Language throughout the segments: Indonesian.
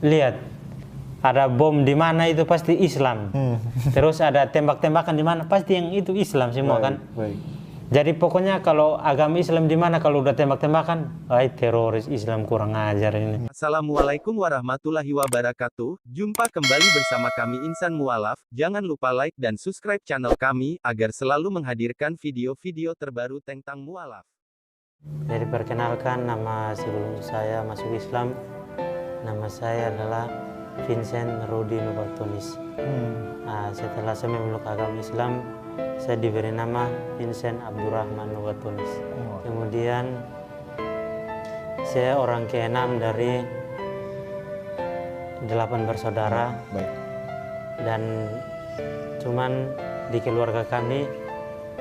lihat ada bom di mana itu pasti Islam. Terus ada tembak-tembakan di mana pasti yang itu Islam semua kan. Jadi pokoknya kalau agama Islam di mana kalau udah tembak-tembakan, teroris Islam kurang ajar ini. Assalamualaikum warahmatullahi wabarakatuh. Jumpa kembali bersama kami Insan Mualaf. Jangan lupa like dan subscribe channel kami agar selalu menghadirkan video-video terbaru tentang mualaf. Jadi perkenalkan, nama sebelum saya masuk Islam, nama saya adalah Vincent Rudi Nubatunis. Setelah saya memeluk agama Islam, saya diberi nama Vincent Abdurrahman Nubatunis. Kemudian saya orang ke-6 dari 8 bersaudara. Dan cuman di keluarga kami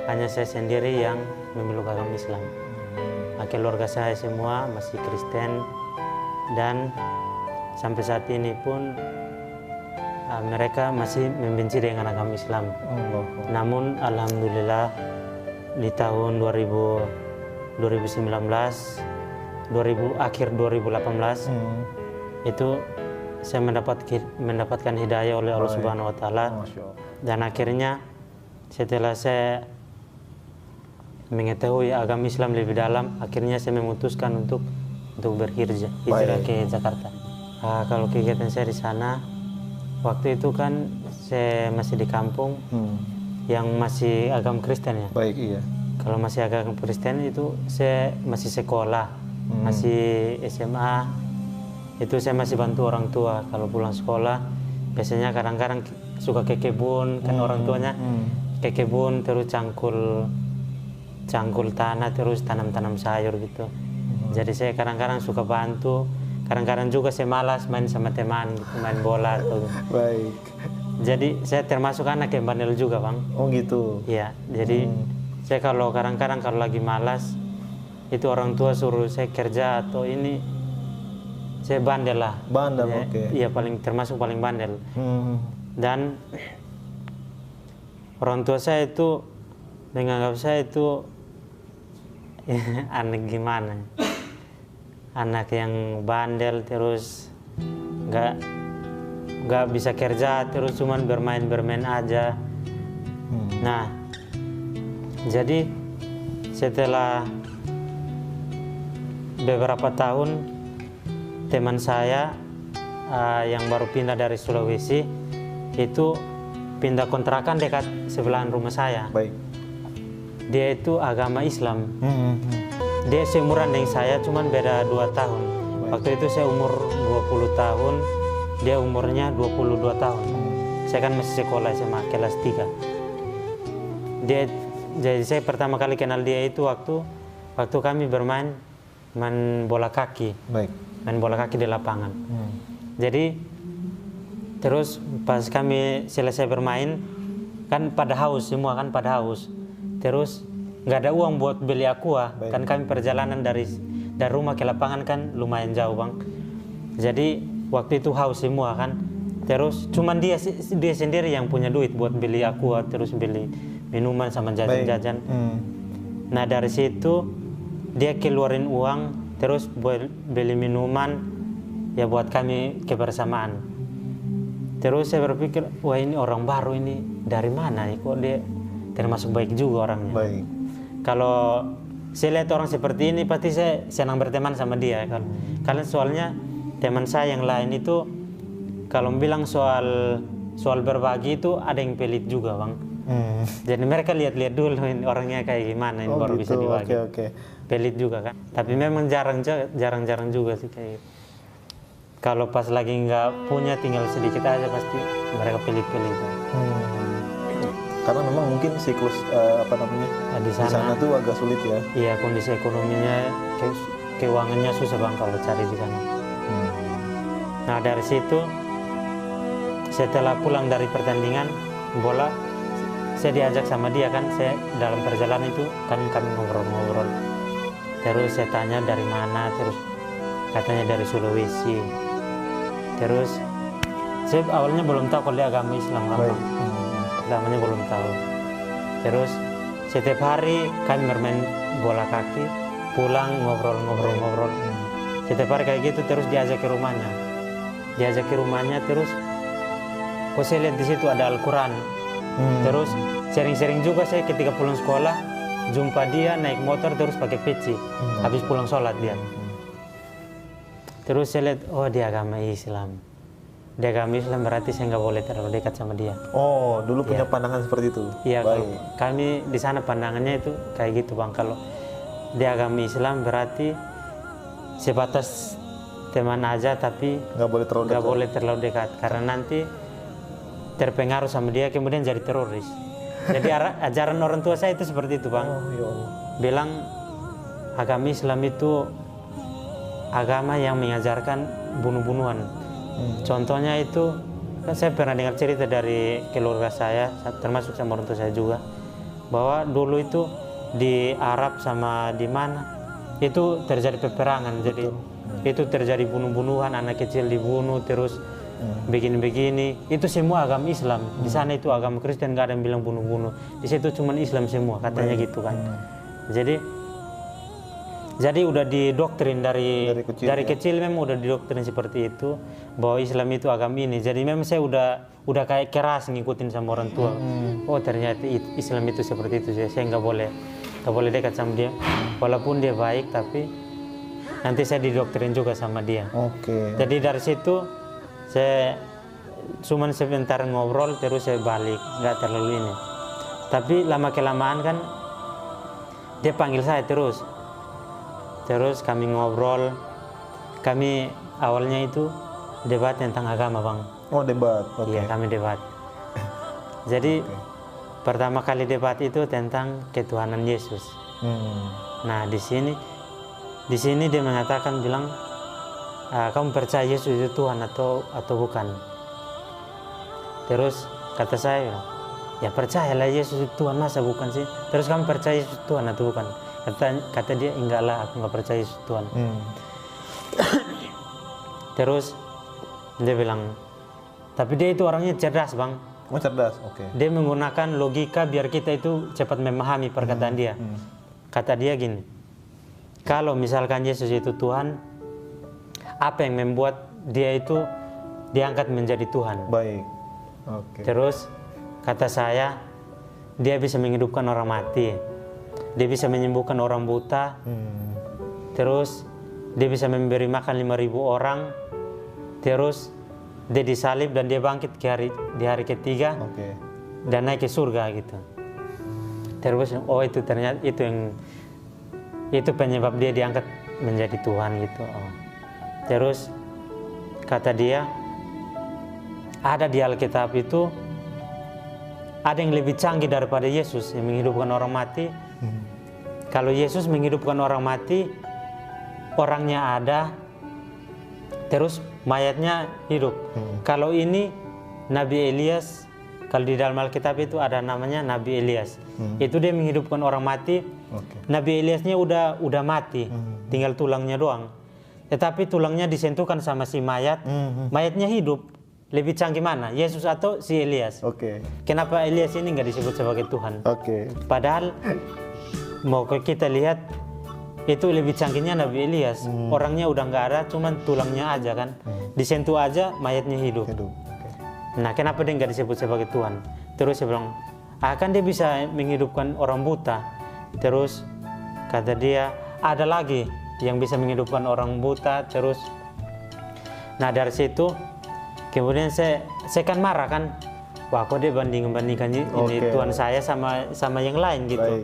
hanya saya sendiri yang memeluk agama Islam. Keluarga saya semua masih Kristen dan sampai saat ini pun mereka masih membenci dengan agama Islam. Namun alhamdulillah di tahun 2019, akhir 2018 itu saya mendapatkan hidayah oleh Allah Subhanahu Wa Taala. Dan akhirnya setelah saya mengetahui agama Islam lebih dalam, akhirnya saya memutuskan untuk berhijrah ke Jakarta. Kalau kegiatan saya di sana, waktu itu kan saya masih di kampung yang masih agama Kristen ya. Kalau masih agama Kristen itu saya masih sekolah, masih SMA. Itu saya masih bantu orang tua. Kalau pulang sekolah, biasanya kadang-kadang suka ke kebun, kan orang tuanya ke kebun terus cangkul tanah terus tanam sayur gitu. Jadi saya kadang-kadang suka bantu. Kadang-kadang juga saya malas main sama teman, gitu, main bola atau. Jadi saya termasuk anak yang bandel juga, Bang. Oh gitu. Iya, jadi saya kalau kadang-kadang kalau lagi malas, itu orang tua suruh saya kerja atau ini, saya bandel lah. Bandel, oke. Iya, termasuk paling bandel. Dan orang tua saya itu menganggap saya itu aneh gimana? Anak yang bandel terus nggak bisa kerja terus cuman bermain aja. Nah, jadi setelah beberapa tahun teman saya yang baru pindah dari Sulawesi itu pindah kontrakan dekat sebelahan rumah saya. Dia itu agama Islam. Dia seumuran dengan saya, cuman beda 2 tahun. Waktu itu saya umur 20 tahun, dia umurnya 22 tahun. Saya kan masih sekolah SMA kelas 3. Jadi saya pertama kali kenal dia itu waktu kami main bola kaki. Main bola kaki di lapangan. Jadi terus pas kami selesai bermain, kan pada haus semua kan pada haus. Terus nggak ada uang buat beli aqua. Kan kami perjalanan dari rumah ke lapangan kan lumayan jauh, Bang. Jadi waktu itu haus semua kan. Terus cuman dia sendiri yang punya duit buat beli aqua, terus beli minuman sama jajan-jajan. Nah dari situ dia keluarin uang terus buat beli minuman ya buat kami kebersamaan. Terus saya berpikir, wah ini orang baru ini dari mana nih, kok dia termasuk baik juga orangnya. Kalau saya lihat orang seperti ini pasti saya senang berteman sama dia. Karena soalnya teman saya yang lain itu kalau bilang soal berbagi itu ada yang pelit juga, Bang. Jadi mereka lihat-lihat dulu ini orangnya kayak gimana ini baru bisa dibagi. Pelit juga kan. Tapi memang jarang-jarang juga sih kayak gitu. Kalau pas lagi nggak punya tinggal sedikit aja pasti mereka pelit-pelit. Karena memang mungkin siklus di sana tuh agak sulit ya. Iya, kondisi ekonominya, keuangannya susah, Bang, kalau cari di sana. Nah dari situ setelah pulang dari pertandingan bola, saya diajak sama dia kan. Saya dalam perjalanan itu kan kami ngobrol-ngobrol. Terus saya tanya dari mana, terus katanya dari Sulawesi. Terus saya awalnya belum tahu kalau dia agama Islam kan, Bang. Namanya belum tahu. Terus setiap hari kami bermain bola kaki, pulang ngobrol-ngobrol. Setiap hari kayak gitu terus diajak ke rumahnya. diajak ke rumahnya, terus kok saya lihat di situ ada Al-Quran. Terus sering-sering juga saya ketika pulang sekolah jumpa dia naik motor terus pakai peci habis pulang sholat dia. Terus saya lihat, oh dia agama Islam. Dia agama Islam berarti saya nggak boleh terlalu dekat sama dia. Oh, dulu punya pandangan seperti itu? Iya, kami di sana pandangannya itu kayak gitu Bang. Kalau dia agama Islam berarti sebatas teman aja, tapi nggak boleh terlalu dekat. Karena nanti terpengaruh sama dia kemudian jadi teroris. Jadi ajaran orang tua saya itu seperti itu Bang. Bilang agama Islam itu agama yang mengajarkan bunuh-bunuhan. Contohnya itu kan saya pernah dengar cerita dari keluarga saya, termasuk sama orang tua saya juga, bahwa dulu itu di Arab sama di mana itu terjadi peperangan. Jadi itu terjadi bunuh-bunuhan, anak kecil dibunuh terus begini-begini. Itu semua agama Islam. Di sana itu agama Kristen, nggak ada yang bilang bunuh-bunuh. Di situ cuma Islam semua katanya gitu kan. Jadi udah didoktrin dari kecil memang udah didoktrin seperti itu bahwa Islam itu agama ini. Jadi memang saya udah kayak keras ngikutin sama orang tua. Oh ternyata Islam itu seperti itu. Saya nggak boleh dekat sama dia. Walaupun dia baik tapi nanti saya didoktrin juga sama dia. Jadi dari situ saya cuman sebentar ngobrol terus saya balik, nggak terlalu ini. Tapi lama kelamaan kan dia panggil saya terus kami ngobrol. Kami awalnya itu debat tentang agama Bang. Oh debat, Iya kami debat. Jadi pertama kali debat itu tentang ketuhanan Yesus. Nah di sini dia mengatakan bilang, kamu percaya Yesus itu Tuhan atau bukan? Terus kata saya, ya percayalah Yesus itu Tuhan, masa bukan sih? Terus kamu percaya Yesus itu Tuhan atau bukan? Kata dia, enggak lah, aku nggak percaya Yesus Tuhan. Terus dia bilang, tapi dia itu orangnya cerdas Bang. Oh cerdas, Dia menggunakan logika biar kita itu cepat memahami perkataan dia. Kata dia gini, kalau misalkan Yesus itu Tuhan, apa yang membuat dia itu diangkat menjadi Tuhan? Baik. Terus kata saya, dia bisa menghidupkan orang mati, dia bisa menyembuhkan orang buta, terus dia bisa memberi makan 5.000 orang, terus dia disalib dan dia bangkit di hari ketiga dan naik ke surga gitu. Terus oh itu ternyata itu penyebab dia diangkat menjadi Tuhan gitu. Terus kata dia, ada di Alkitab itu ada yang lebih canggih daripada Yesus yang menghidupkan orang mati. Kalau Yesus menghidupkan orang mati, orangnya ada, terus mayatnya hidup. Kalau ini Nabi Elias, kalau di dalam Alkitab itu ada namanya Nabi Elias. Itu dia menghidupkan orang mati. Nabi Eliasnya udah mati, tinggal tulangnya doang. Tetapi tulangnya disentuhkan sama si mayat, mayatnya hidup. Lebih canggih mana, Yesus atau si Elias? Kenapa Elias ini nggak disebut sebagai Tuhan? Padahal mau kita lihat itu lebih canggihnya Nabi Elias. Orangnya udah nggak ada, cuman tulangnya aja kan, disentuh aja mayatnya hidup. Nah kenapa dia nggak disebut sebagai Tuhan? Terus dia bilang, kan dia bisa menghidupkan orang buta. Terus kata dia, ada lagi yang bisa menghidupkan orang buta. Terus nah dari situ kemudian saya kan marah kan, wah kok dia bandingkan ini Tuhan saya sama yang lain gitu.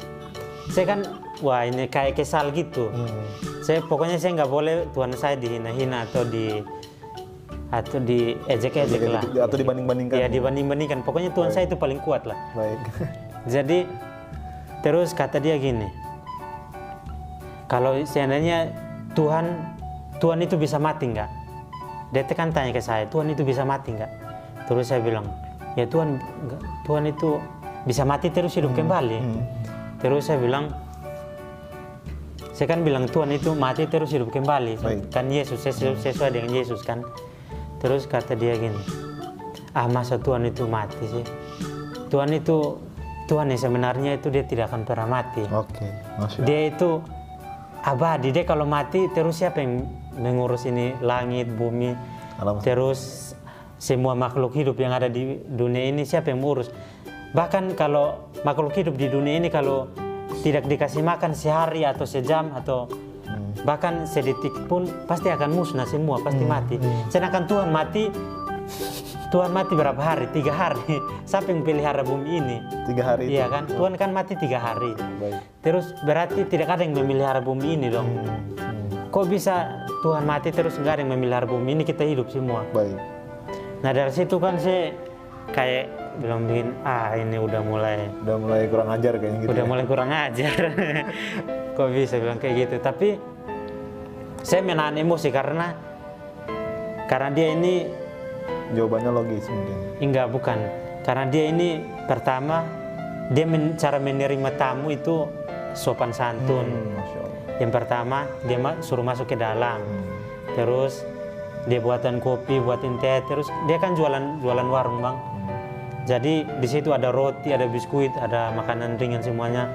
Saya kan wah ini kayak kesal gitu. Pokoknya saya nggak boleh Tuhan saya dihina-hina atau diejek-ejek lah. Atau dibanding-bandingkan. Ya dibanding-bandingkan. Pokoknya Tuhan saya itu paling kuat lah. Jadi terus kata dia gini, kalau seandainya Tuhan itu bisa mati nggak? Dia kan tanya ke saya, Tuhan itu bisa mati nggak? Terus saya bilang, ya Tuhan itu bisa mati terus hidup kembali. Terus saya kan bilang Tuhan itu mati terus hidup kembali. Kan Yesus, sesuai dengan Yesus kan. Terus kata dia gini, masa Tuhan itu mati sih? Tuhan yang sebenarnya itu dia tidak akan pernah mati. Dia itu abadi. Dia kalau mati terus siapa yang mengurus ini langit bumi? Terus semua makhluk hidup yang ada di dunia ini siapa yang mengurus? Bahkan kalau makhluk hidup di dunia ini kalau tidak dikasih makan sehari atau sejam atau bahkan sedetik pun pasti akan musnah semua, pasti mati. Sedangkan Tuhan mati berapa hari? 3 hari. Siapa yang pelihara bumi ini? 3 hari. Iya kan? Tuhan kan mati 3 hari. Terus berarti tidak ada yang memelihara bumi ini dong. Kok bisa Tuhan mati terus nggak ada yang memelihara bumi ini, kita hidup semua. Nah dari situ kan saya kayak bilang begini, ini udah mulai kurang ajar kayaknya gitu. Udah mulai kurang ajar. Kok bisa bilang kayak gitu? Tapi saya menahan emosi karena dia ini jawabannya logis mungkin. Enggak, bukan. Karena dia ini pertama dia cara menerima tamu itu sopan santun. Masya Allah. Yang pertama dia suruh masuk ke dalam. Terus dia buatan kopi, buatin teh, terus dia kan jualan warung bang. Jadi di situ ada roti, ada biskuit, ada makanan ringan semuanya.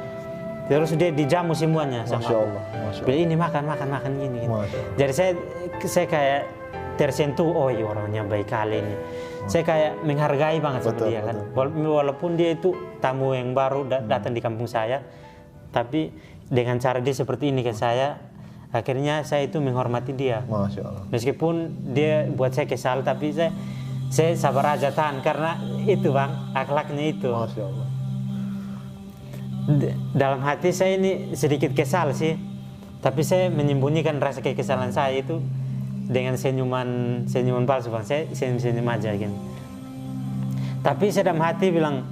Terus dia dijamu semuanya sama Masya Allah. ini makan gini. Jadi saya kayak tersentuh, iya orangnya baik kali ini. Saya kayak menghargai banget sama dia kan. Walaupun dia itu tamu yang baru datang di kampung saya, tapi dengan cara dia seperti ini ke saya, akhirnya saya itu menghormati dia. Masya Allah. Meskipun dia buat saya kesal, tapi saya sabar aja tahan karena itu bang, akhlaknya itu. Masya Allah. Dalam hati saya ini sedikit kesal sih, tapi saya menyembunyikan rasa kekesalan saya itu dengan senyuman palsu bang. Saya senyum aja gitu. Tapi saya dalam hati bilang,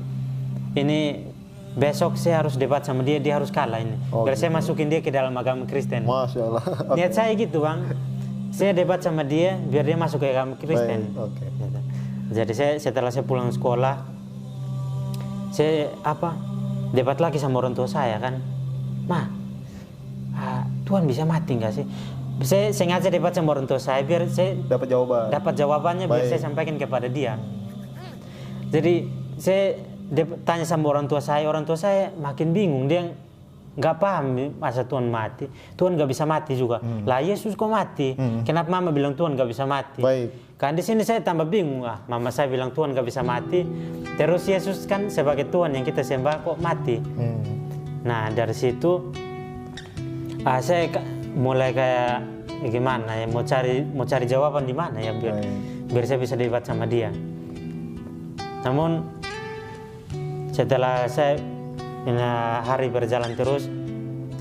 ini besok saya harus debat sama dia harus kalah ini. Biar saya masukin dia ke dalam agama Kristen. Masya Allah. Niat saya gitu bang. Saya debat sama dia biar dia masuk ke agama Kristen. Jadi setelah saya pulang sekolah, saya debat lagi sama orang tua saya kan. Tuhan bisa mati nggak sih? Saya sengaja debat sama orang tua saya biar saya dapat jawabannya biar saya sampaikan kepada dia. Jadi saya tanya sama orang tua saya makin bingung, dia nggak paham masa Tuhan mati. Tuhan nggak bisa mati juga. Lah Yesus kok mati? Kenapa mama bilang Tuhan nggak bisa mati? Kan di sini saya tambah bingung. Mama saya bilang Tuhan nggak bisa mati, terus Yesus kan sebagai Tuhan yang kita sembah kok mati? Nah dari situ saya mulai kayak gimana ya, mau cari jawaban di mana ya biar saya bisa debat sama dia. Namun setelah saya hari berjalan terus,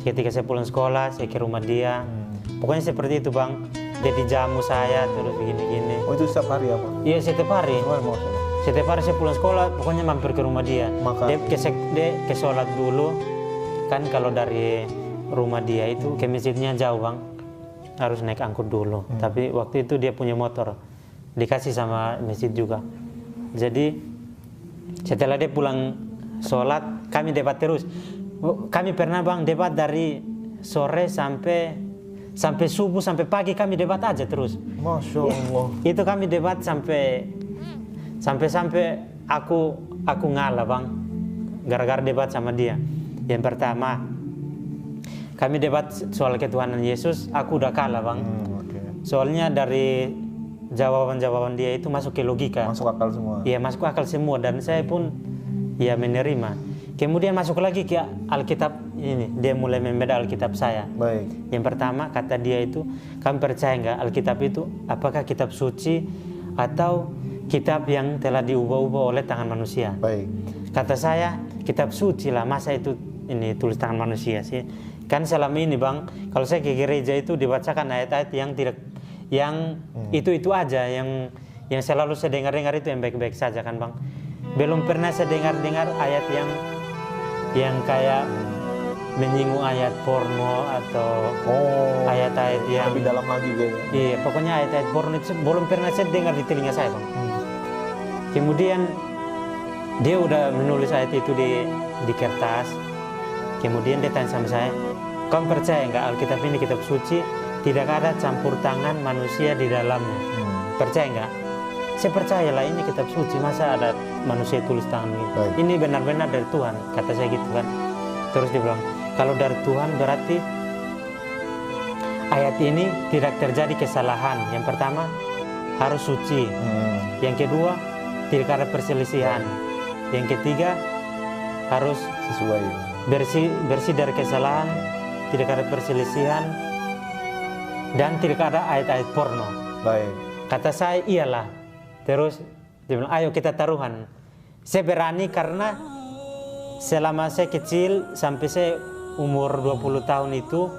ketika saya pulang sekolah, saya ke rumah dia. Pokoknya seperti itu bang. Dia dijamu saya terus begini-gini. Oh itu setiap hari apa? Iya setiap hari. Setiap hari saya pulang sekolah, pokoknya mampir ke rumah dia. Dia ke sholat dulu. Kan kalau dari rumah dia itu ke masjidnya jauh bang, harus naik angkut dulu. Tapi waktu itu dia punya motor, dikasih sama masjid juga. Jadi setelah dia pulang sholat, kami debat terus. Kami pernah bang debat dari sore sampai subuh, sampai pagi kami debat aja terus. Masya Allah. Itu kami debat sampai aku ngalah bang, gara-gara debat sama dia. Yang pertama kami debat soal ketuhanan Yesus, aku udah kalah bang. Soalnya dari jawaban dia itu masuk ke logika, masuk akal semua. Iya masuk akal semua, dan saya pun ya menerima. Kemudian masuk lagi ke Alkitab ini, dia mulai membeda Alkitab saya. Yang pertama kata dia itu, kamu percaya nggak Alkitab itu apakah kitab suci atau kitab yang telah diubah-ubah oleh tangan manusia? Kata saya kitab suci lah, masa itu ini tulis tangan manusia sih? Kan selama ini bang, kalau saya ke gereja itu dibacakan ayat-ayat yang tidak, yang itu aja, yang selalu saya dengar itu yang baik-baik saja kan bang. Belum pernah saya dengar ayat yang kayak menyinggung ayat porno atau ayat-ayat yang lebih dalam lagi gitu. Iya, pokoknya ayat-ayat porno itu belum pernah saya dengar di telinga saya bang. Kemudian dia udah menulis ayat itu di kertas. Kemudian dia tanya sama saya, kamu percaya nggak Alkitab ini kitab suci, tidak ada campur tangan manusia di dalamnya? Percaya nggak? Saya percayalah, ini kitab suci, masa ada manusia tulis tangan gitu. Ini benar-benar dari Tuhan, kata saya gitu kan. Terus dia bilang, kalau dari Tuhan berarti ayat ini tidak terjadi kesalahan. Yang pertama, harus suci. Yang kedua, tidak ada perselisihan. Yang ketiga, harus Sesuai. bersih dari kesalahan, tidak ada perselisihan, dan tidak ada ayat-ayat porno. Baik. Kata saya iyalah. Terus dia bilang, ayo kita taruhan. Saya berani karena selama saya kecil sampai saya umur 20 tahun itu,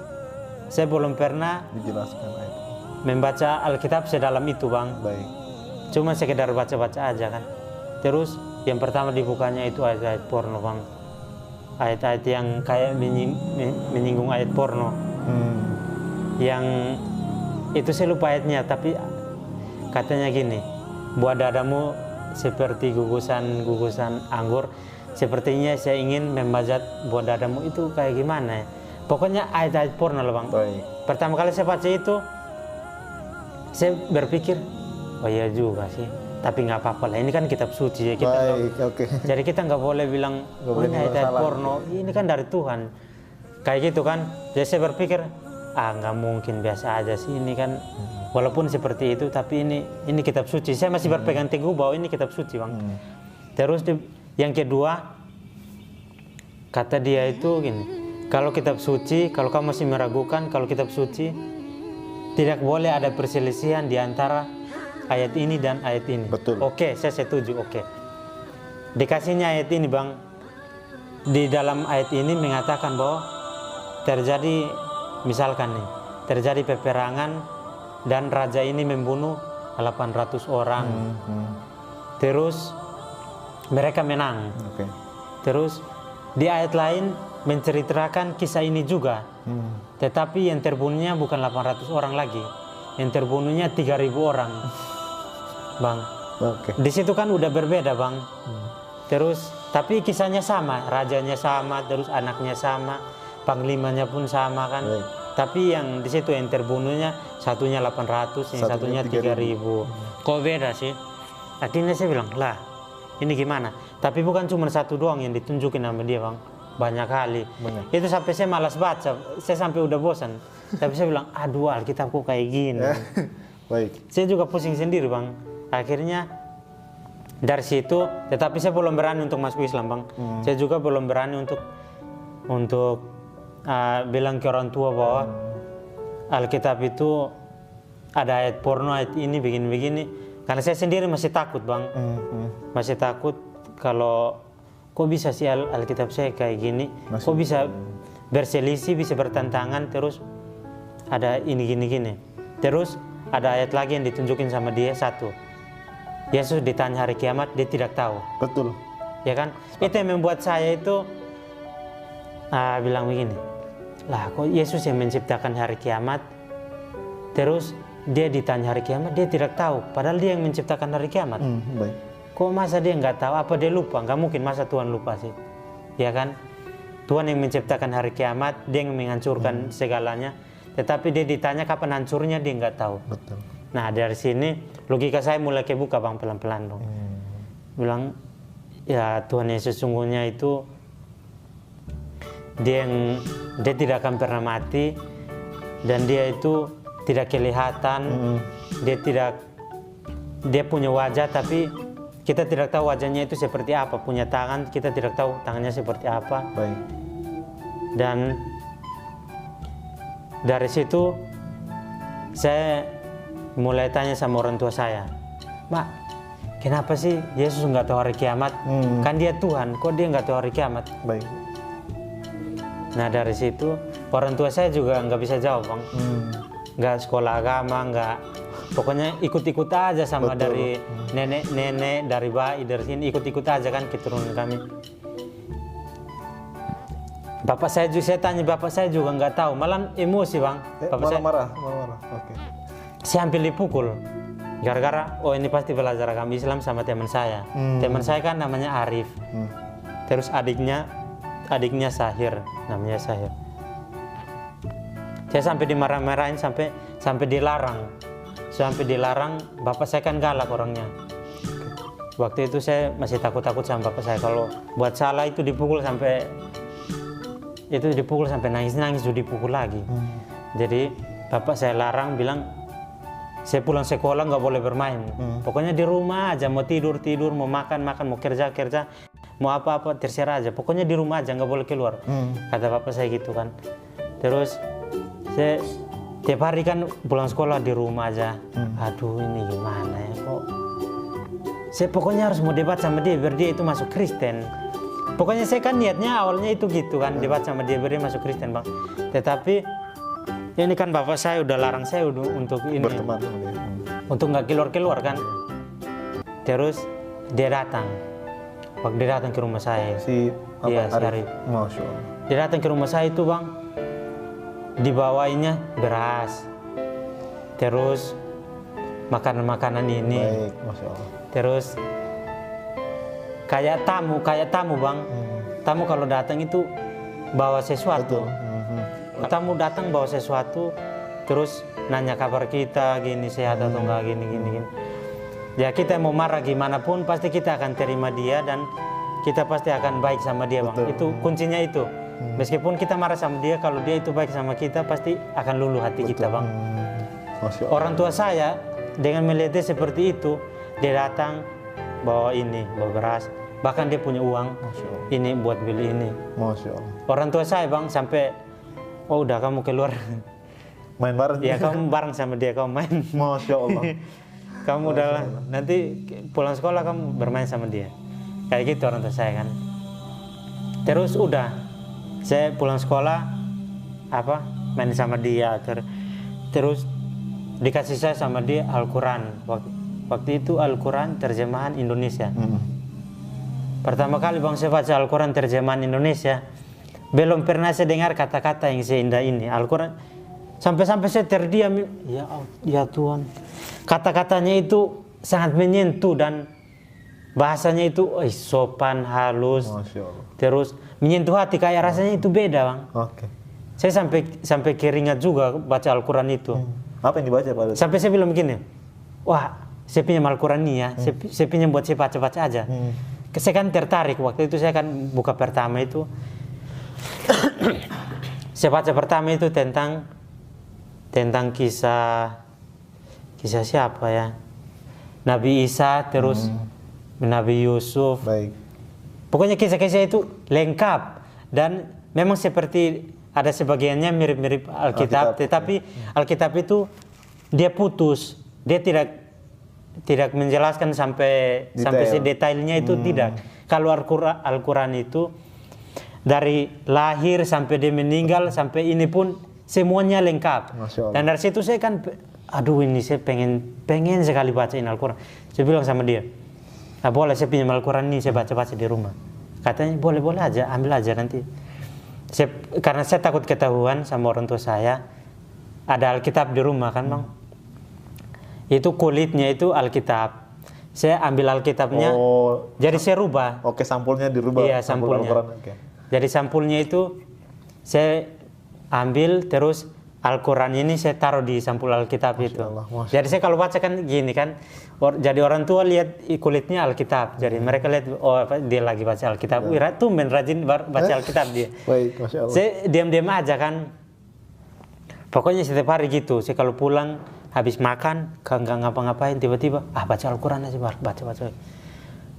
saya belum pernah Dijelaskan ayat. membaca Alkitab sedalam itu, Bang. Baik. Cuma sekedar baca-baca aja kan. Terus yang pertama dibukanya itu ayat-ayat porno, Bang. Ayat-ayat yang kayak menyinggung ayat porno. Yang itu saya lupa ayatnya, tapi katanya gini, buah dadamu seperti gugusan anggur, sepertinya saya ingin membajak buah dadamu. Itu kayak gimana ya? Pokoknya ayat-ayat porno lah, Bang. Baik. Pertama kali saya baca itu, saya berpikir, oh iya juga sih, tapi nggak apa-apa lah, ini kan kitab suci ya, kita Oke. jadi kita nggak boleh bilang ini ayat-ayat porno, ini kan dari Tuhan, kayak gitu kan. Jadi saya berpikir, nggak mungkin, biasa aja sih ini kan, walaupun seperti itu, tapi ini kitab suci. Saya masih berpegang teguh bahwa ini kitab suci, Bang. Terus yang kedua, kata dia itu gini, kalau kitab suci, kalau kamu masih meragukan, kalau kitab suci tidak boleh ada perselisihan di antara ayat ini dan ayat ini. Betul. Oke, saya setuju. Oke. Dikasihnya ayat ini, Bang. Di dalam ayat ini mengatakan bahwa terjadi, misalkan nih, terjadi peperangan dan raja ini membunuh 800 orang. Terus mereka menang. Oke. Terus di ayat lain menceritakan kisah ini juga. Tetapi yang terbunuhnya bukan 800 orang lagi. Yang terbunuhnya 3.000 orang. Bang. Oke. Di situ kan udah berbeda, Bang. Terus tapi kisahnya sama, rajanya sama, terus anaknya sama, panglimanya pun sama kan. Baik. Tapi yang di situ yang terbunuhnya satunya 800, yang satunya 3.000. Kok beda sih? Akhirnya saya bilang, lah ini gimana? Tapi bukan cuma satu doang yang ditunjukin sama dia, Bang. Banyak kali. Itu sampai saya malas baca, saya sampai udah bosan. Tapi saya bilang, aduh Alkitab kok kayak gini. Baik. Saya juga pusing sendiri, Bang. Akhirnya dari situ, tetapi saya belum berani untuk masuk Islam, Bang. Saya juga belum berani untuk bilang ke orang tua bahwa Alkitab itu ada ayat porno, ayat ini begini-begini. Karena saya sendiri masih takut, Bang. Masih takut kalau kok bisa sih Alkitab saya kayak gini, kok bisa berselisih, bisa bertentangan, terus ada ini gini. Terus ada ayat lagi yang ditunjukin sama dia, satu, Yesus ditanya hari kiamat, dia tidak tahu. Betul. Ya kan? Itu yang membuat saya itu bilang begini, lah kok Yesus yang menciptakan hari kiamat, terus dia ditanya hari kiamat, dia tidak tahu, padahal dia yang menciptakan hari kiamat. Baik. Kok masa dia nggak tahu? Apa dia lupa? Nggak mungkin, masa Tuhan lupa sih, ya kan? Tuhan yang menciptakan hari kiamat, dia yang menghancurkan segalanya. Tetapi dia ditanya kapan hancurnya, dia nggak tahu. Betul. Nah dari sini logika saya mulai kebuka, Bang, pelan-pelan, Bang. Bilang ya Tuhan yang sesungguhnya itu dia tidak akan pernah mati, dan dia itu tidak kelihatan, dia punya wajah tapi kita tidak tahu wajahnya itu seperti apa, punya tangan kita tidak tahu tangannya seperti apa. Baik. Dan dari situ saya mulai tanya sama orang tua saya, Mak, kenapa sih Yesus nggak tahu hari kiamat? Kan dia Tuhan, kok dia nggak tahu hari kiamat? Baik. Nah dari situ orang tua saya juga nggak bisa jawab, Bang. Nggak sekolah agama, nggak, pokoknya ikut-ikut aja sama. Betul. Dari nenek-nenek, dari bayi, dari sini ikut-ikut aja kan keturunan kami. Bapak saya tanya bapak saya juga nggak tahu, malah emosi, Bang. Bapak saya marah. Oke. Saya hampir dipukul gara-gara ini pasti belajar agama Islam sama teman saya. Teman saya kan namanya Arif. Terus adiknya Sahir, namanya Sahir. Saya sampai dimarah-marahin, sampai dilarang. Bapak saya kan galak orangnya. Waktu itu saya masih takut-takut sama bapak saya, kalau buat salah itu dipukul sampai nangis-nangis, itu dipukul lagi. Jadi bapak saya larang, bilang Saya pulang sekolah nggak boleh bermain. Pokoknya di rumah aja, mau tidur, mau makan, mau kerja, mau apa, terserah aja. Pokoknya di rumah aja, nggak boleh keluar. Kata bapak saya gitu kan. Terus saya tiap hari kan pulang sekolah di rumah aja. Aduh, ini gimana ya kok. Saya pokoknya harus mau debat sama dia biar dia itu masuk Kristen. Pokoknya saya kan niatnya awalnya itu gitu kan, debat sama dia biar dia masuk Kristen, Bang. Tetapi ini kan bapak saya udah larang saya untuk ini, berteman sama dia. untuk nggak keluar kan. Terus dia datang. Waktu dia datang ke rumah saya. Iya, si Arif. Masya Allah. Dia datang ke rumah saya itu, Bang. Dibawainnya beras. Terus makanan-makanan ini. Baik, Masya Allah. Terus kayak tamu, Bang. Tamu kalau datang itu bawa sesuatu. Tamu datang bawa sesuatu, terus nanya kabar kita, gini sehat atau enggak, gini. Ya kita mau marah gimana pun pasti kita akan terima dia dan kita pasti akan baik sama dia, Bang. Itu kuncinya itu. Meskipun kita marah sama dia, kalau dia itu baik sama kita pasti akan luluh hati kita, Bang. Orang tua saya dengan melihat dia seperti itu, dia datang bawa beras, bahkan dia punya uang ini buat beli ini. Masya Allah. Orang tua saya, Bang, sampai udah kamu keluar main bareng. Ya kamu bareng sama dia, kamu main. Masya Allah. Kamu udah nanti pulang sekolah kamu bermain sama dia, kayak gitu orang tua saya kan. Terus udah saya pulang sekolah main sama dia, terus dikasih saya sama dia Al-Quran. Waktu itu Al-Quran terjemahan Indonesia. Pertama kali, Bang, saya baca Al-Quran terjemahan Indonesia, belum pernah saya dengar kata-kata yang seindah ini. Al-Quran sampai-sampai saya terdiam. Ya Tuhan, kata-katanya itu sangat menyentuh dan bahasanya itu sopan, halus, terus menyentuh hati, kayak rasanya itu beda, Bang. Saya sampai keringat juga baca Al-Quran itu. Apa yang dibaca, Pak? Sampai saya bilang begini, wah, saya pinjam Al-Quran ini ya, saya pinjam buat saya baca-baca aja. Saya kan tertarik, waktu itu saya kan buka pertama itu, saya baca pertama itu tentang kisah siapa ya, Nabi Isa, terus Nabi Yusuf. Baik. Pokoknya kisah-kisah itu lengkap dan memang seperti ada sebagiannya mirip-mirip Alkitab, tetapi Alkitab itu dia putus, dia tidak menjelaskan sampai detailnya itu tidak. Kalau Al-Quran itu dari lahir sampai dia meninggal sampai ini pun semuanya lengkap. Dan dari situ saya kan, aduh ini saya pengen sekali bacain Al-Quran. Saya bilang sama dia, boleh saya pinjam Al-Quran ini, saya baca-baca di rumah. Katanya boleh aja, ambil aja nanti. Karena saya takut ketahuan sama orang tua saya, ada Alkitab di rumah kan, Bang. Itu kulitnya itu Alkitab. Saya ambil Alkitabnya, jadi saya rubah. Oke, sampulnya dirubah. Iya, sampulnya. Jadi sampulnya itu saya ambil, terus Al-Quran ini saya taruh di sampul Alkitab itu. Jadi saya kalau baca kan gini kan, jadi orang tua lihat kulitnya Alkitab, jadi mereka lihat dia lagi baca Alkitab. Tumben rajin baca Alkitab dia. Baik, Masya Allah. Saya diam-diam aja kan. Pokoknya setiap hari gitu. Saya kalau pulang habis makan, nggak ngapa-ngapain, tiba-tiba baca Al-Quran aja,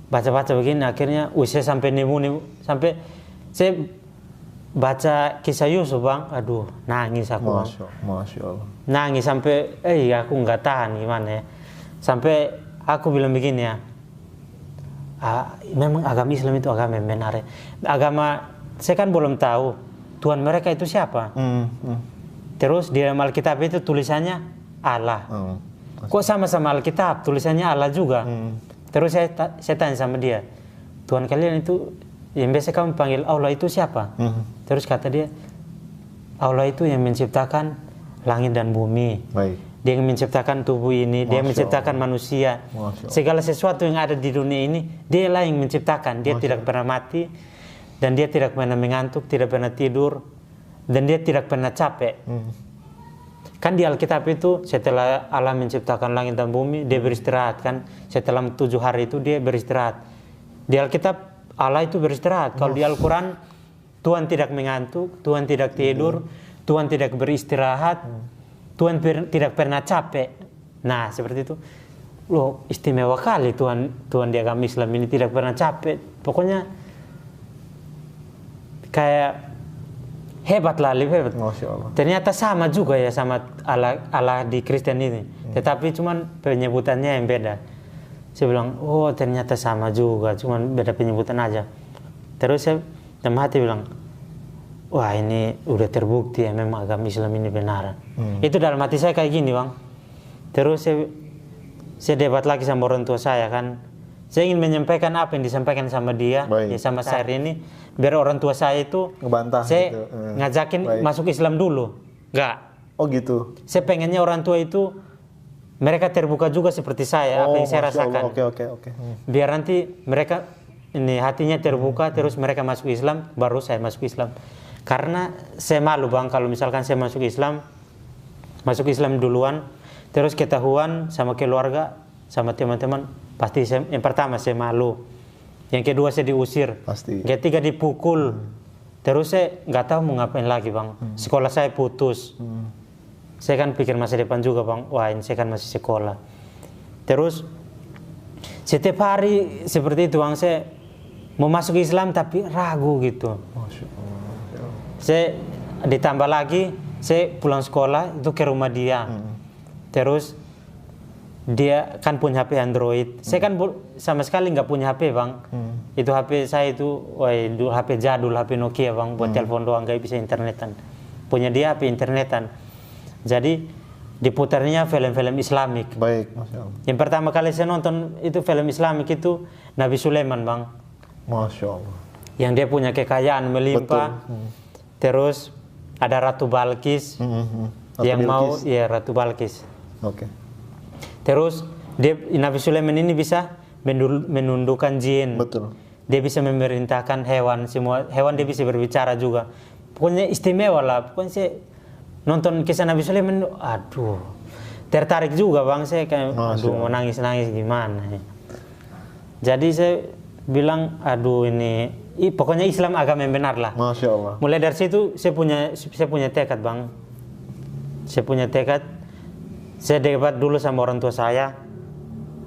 baca begini. Akhirnya saya sampai nemu, sampai saya baca kisah Yusuf, Bang. Aduh, nangis aku, Bang. Masya Allah. Nangis sampai aku nggak tahan gimana ya. Sampai aku bilang begini ya, memang agama Islam itu agama yang benar ya. Agama saya kan belum tahu Tuhan mereka itu siapa. Terus di dalam Alkitab itu tulisannya Allah. Kok sama-sama Alkitab tulisannya Allah juga. Terus saya tanya sama dia, Tuhan kalian itu yang biasa kamu panggil Allah itu siapa? Terus kata dia, Allah itu yang menciptakan langit dan bumi. Baik. Dia yang menciptakan tubuh ini, dia menciptakan manusia. Segala sesuatu yang ada di dunia ini, dia lah yang menciptakan. Dia tidak pernah mati, dan dia tidak pernah mengantuk, tidak pernah tidur, dan dia tidak pernah capek. Kan di Alkitab itu setelah Allah menciptakan langit dan bumi, dia beristirahat kan. Setelah 7 hari itu dia beristirahat. Di Alkitab Allah itu beristirahat. Kalau di Al-Quran Tuhan tidak mengantuk, Tuhan tidak tidur, Tuhan tidak beristirahat, Tuhan tidak pernah capek. Nah seperti itu. Loh istimewa kali Tuhan di agama Islam ini, tidak pernah capek. Pokoknya kayak hebat lah, lebih hebat. Masya Allah. Ternyata sama juga ya sama Allah di Kristen ini. Tetapi cuman penyebutannya yang beda. Saya bilang, oh ternyata sama juga, cuman beda penyebutan aja. Terus saya dalam hati bilang, wah ini udah terbukti ya memang agama Islam ini benar. Itu dalam hati saya kayak gini bang. Terus saya debat lagi sama orang tua saya kan. Saya ingin menyampaikan apa yang disampaikan sama dia, ya, sama saya ini, biar orang tua saya itu ngebantah saya gitu. Ngajakin masuk Islam dulu. Enggak. Oh gitu. Saya pengennya orang tua itu mereka terbuka juga seperti saya, apa yang saya rasakan. Oke. Biar nanti mereka ini hatinya terbuka, terus mereka masuk Islam, baru saya masuk Islam. Karena saya malu bang, kalau misalkan saya masuk Islam duluan, terus ketahuan sama keluarga, sama teman-teman, pasti yang pertama saya malu, yang kedua saya diusir, pasti. Yang ketiga dipukul, terus saya nggak tahu mau ngapain lagi bang. Sekolah saya putus. Saya kan pikir masa depan juga bang, wah ini saya kan masih sekolah. Terus setiap hari seperti itu bang, saya mau masuk Islam tapi ragu gitu. Saya ditambah lagi, saya pulang sekolah itu ke rumah dia. Terus dia kan punya HP Android. Saya kan sama sekali nggak punya HP bang. Itu HP saya itu, HP jadul, HP Nokia bang, buat telepon doang, nggak bisa internetan. Punya dia HP internetan. Jadi diputarnya film-film Islamik. Baik, Masya Allah. Yang pertama kali saya nonton itu film Islamik itu Nabi Sulaiman bang. Masya Allah. Yang dia punya kekayaan melimpah. Terus ada Ratu Balkis yang mau, ya Ratu Balkis. Oke. Terus Nabi Sulaiman ini bisa menundukkan jin. Betul. Dia bisa memerintahkan hewan, semua hewan dia bisa berbicara juga. Pokoknya istimewa lah. Pokoknya saya nonton kisah Nabi Sulaiman, aduh, tertarik juga bang. Saya kayak, aduh mau nangis gimana ya. Jadi saya bilang, aduh ini, pokoknya Islam agama yang benar lah. Masya Allah. Mulai dari situ saya punya tekad bang. Saya punya tekad. Saya debat dulu sama orang tua saya.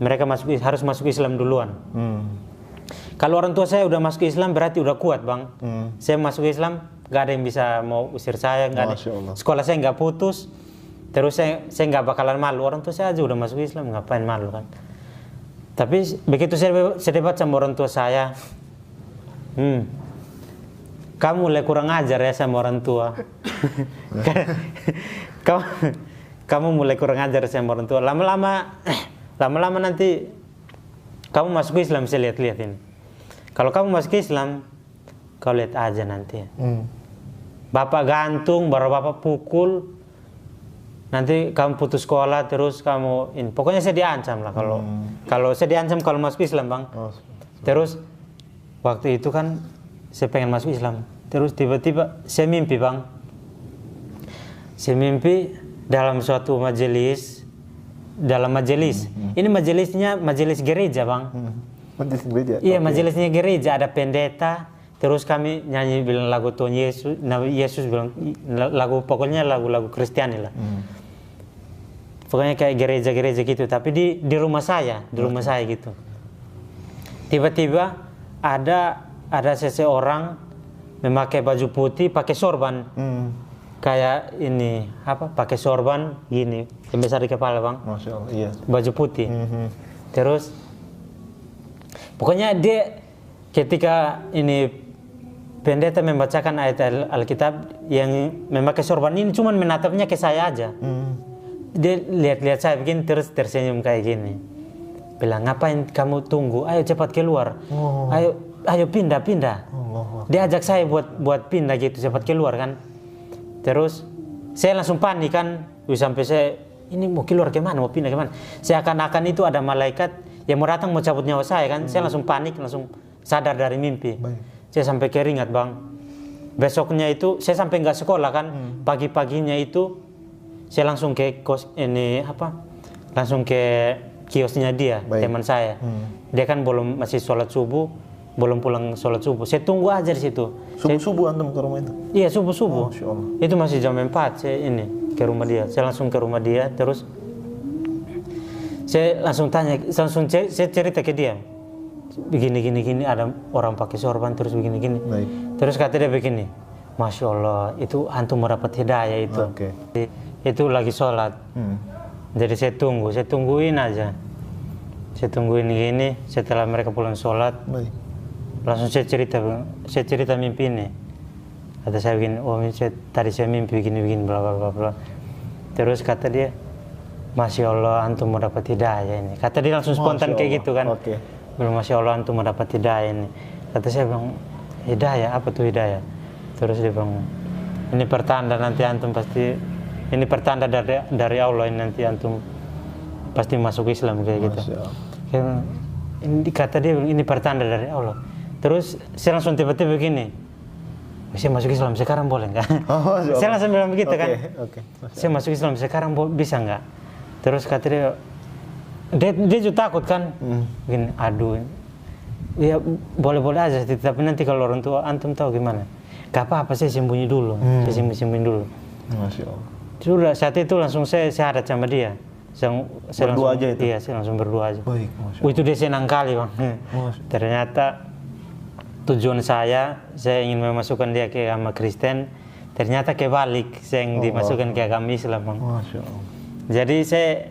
Mereka harus masuk Islam duluan. Kalau orang tua saya udah masuk Islam berarti udah kuat bang. Saya masuk Islam, gak ada yang bisa mau usir saya. Gak ada. Sekolah saya nggak putus. Terus saya nggak bakalan malu. Orang tua saya aja udah masuk Islam, ngapain malu kan. Tapi begitu saya debat sama orang tua saya, kamu mulai kurang ajar ya sama orang tua. kamu mulai kurang ajar sama orang tua. Lama-lama nanti kamu masuk Islam, saya lihat-lihat ini. Kalau kamu masuk Islam, kau lihat aja nanti. Bapak gantung, baru bapak pukul. Nanti kamu putus sekolah, terus kamu ini. Pokoknya saya diancam lah kalau saya diancam kalau masuk Islam bang. Terus waktu itu kan saya pengen masuk Islam. Terus tiba-tiba saya mimpi bang. Saya mimpi dalam suatu majelis. Ini majelisnya majelis gereja bang. Majelis gereja? Iya, majelisnya gereja, ada pendeta. Terus kami nyanyi bilang lagu Tuhan Yesus. Nabi Yesus bilang pokoknya lagu-lagu Kristiani lah. Pokoknya kayak gereja-gereja gitu. Tapi di rumah saya, gitu. Tiba-tiba ada seseorang memakai baju putih, pakai sorban. Kayak ini pakai sorban gini yang besar di kepala bang. Masya Allah, iya. Baju putih. Terus pokoknya dia ketika ini pendeta membacakan ayat Alkitab yang memakai sorban ini cuman menatapnya ke saya aja. Dia lihat-lihat saya begini terus tersenyum kayak gini. Bilang, ngapain kamu tunggu? Ayo cepat keluar. Ayo pindah. Dia ajak saya buat pindah gitu, cepat keluar kan. Terus saya langsung panik kan, sampai saya ini mau keluar kemana, mau pindah kemana. Saya akan itu ada malaikat yang mau datang mau cabut nyawa saya kan. Saya langsung panik, langsung sadar dari mimpi. Saya sampai keringat bang. Besoknya itu saya sampai nggak sekolah kan. Pagi-paginya itu saya langsung ke langsung ke kiosnya dia, teman saya. Dia kan masih sholat subuh, belum pulang sholat subuh. Saya tunggu aja di situ. Subuh antum ke rumah itu? Iya, subuh. Itu masih jam 4 saya ini ke rumah dia. Saya langsung ke rumah dia, terus Saya langsung tanya, saya cerita ke dia, begini ada orang pakai sorban terus begini. Terus kata dia begini, Masya Allah, itu antum mendapat hidayah itu. Itu lagi sholat. Jadi saya tungguin aja. Saya tungguin gini, setelah mereka pulang sholat, langsung saya cerita mimpi ini. Kata saya begini, tadi saya mimpi begini, bla bla bla. Terus kata dia, Masya Allah, antum mau dapat hidayah ini. Kata dia langsung spontan kayak gitu kan. Belum, Masya Allah, antum mau dapat hidayah ini. Kata saya bilang, hidayah? Apa tuh hidayah? Terus dia bilang, ini pertanda nanti antum pasti, ini pertanda dari Allah, ini nanti antum pasti masuk Islam kayak gitu. Ini kata dia, ini pertanda dari Allah. Terus saya langsung tiba-tiba begini, saya masuk Islam sekarang boleh nggak? Saya langsung bilang begitu kan. Saya masuk Islam sekarang bisa nggak? Terus kata dia juga takut kan. Begini, aduh, ya boleh-boleh aja, tapi nanti kalau orang tua antum tahu gimana? Gak apa-apa, saya sembunyi dulu. Saya sembunyi dulu. Masya Allah. Sudah, saat itu langsung saya syahadat sama dia. Saya berdua langsung, aja itu? Iya, saya langsung berdua aja. Baik, itu dia senang kali bang. Ternyata tujuan saya ingin memasukkan dia ke agama Kristen. Ternyata kebalik, saya yang dimasukkan ke agama Islam bang. Masya Allah. Jadi saya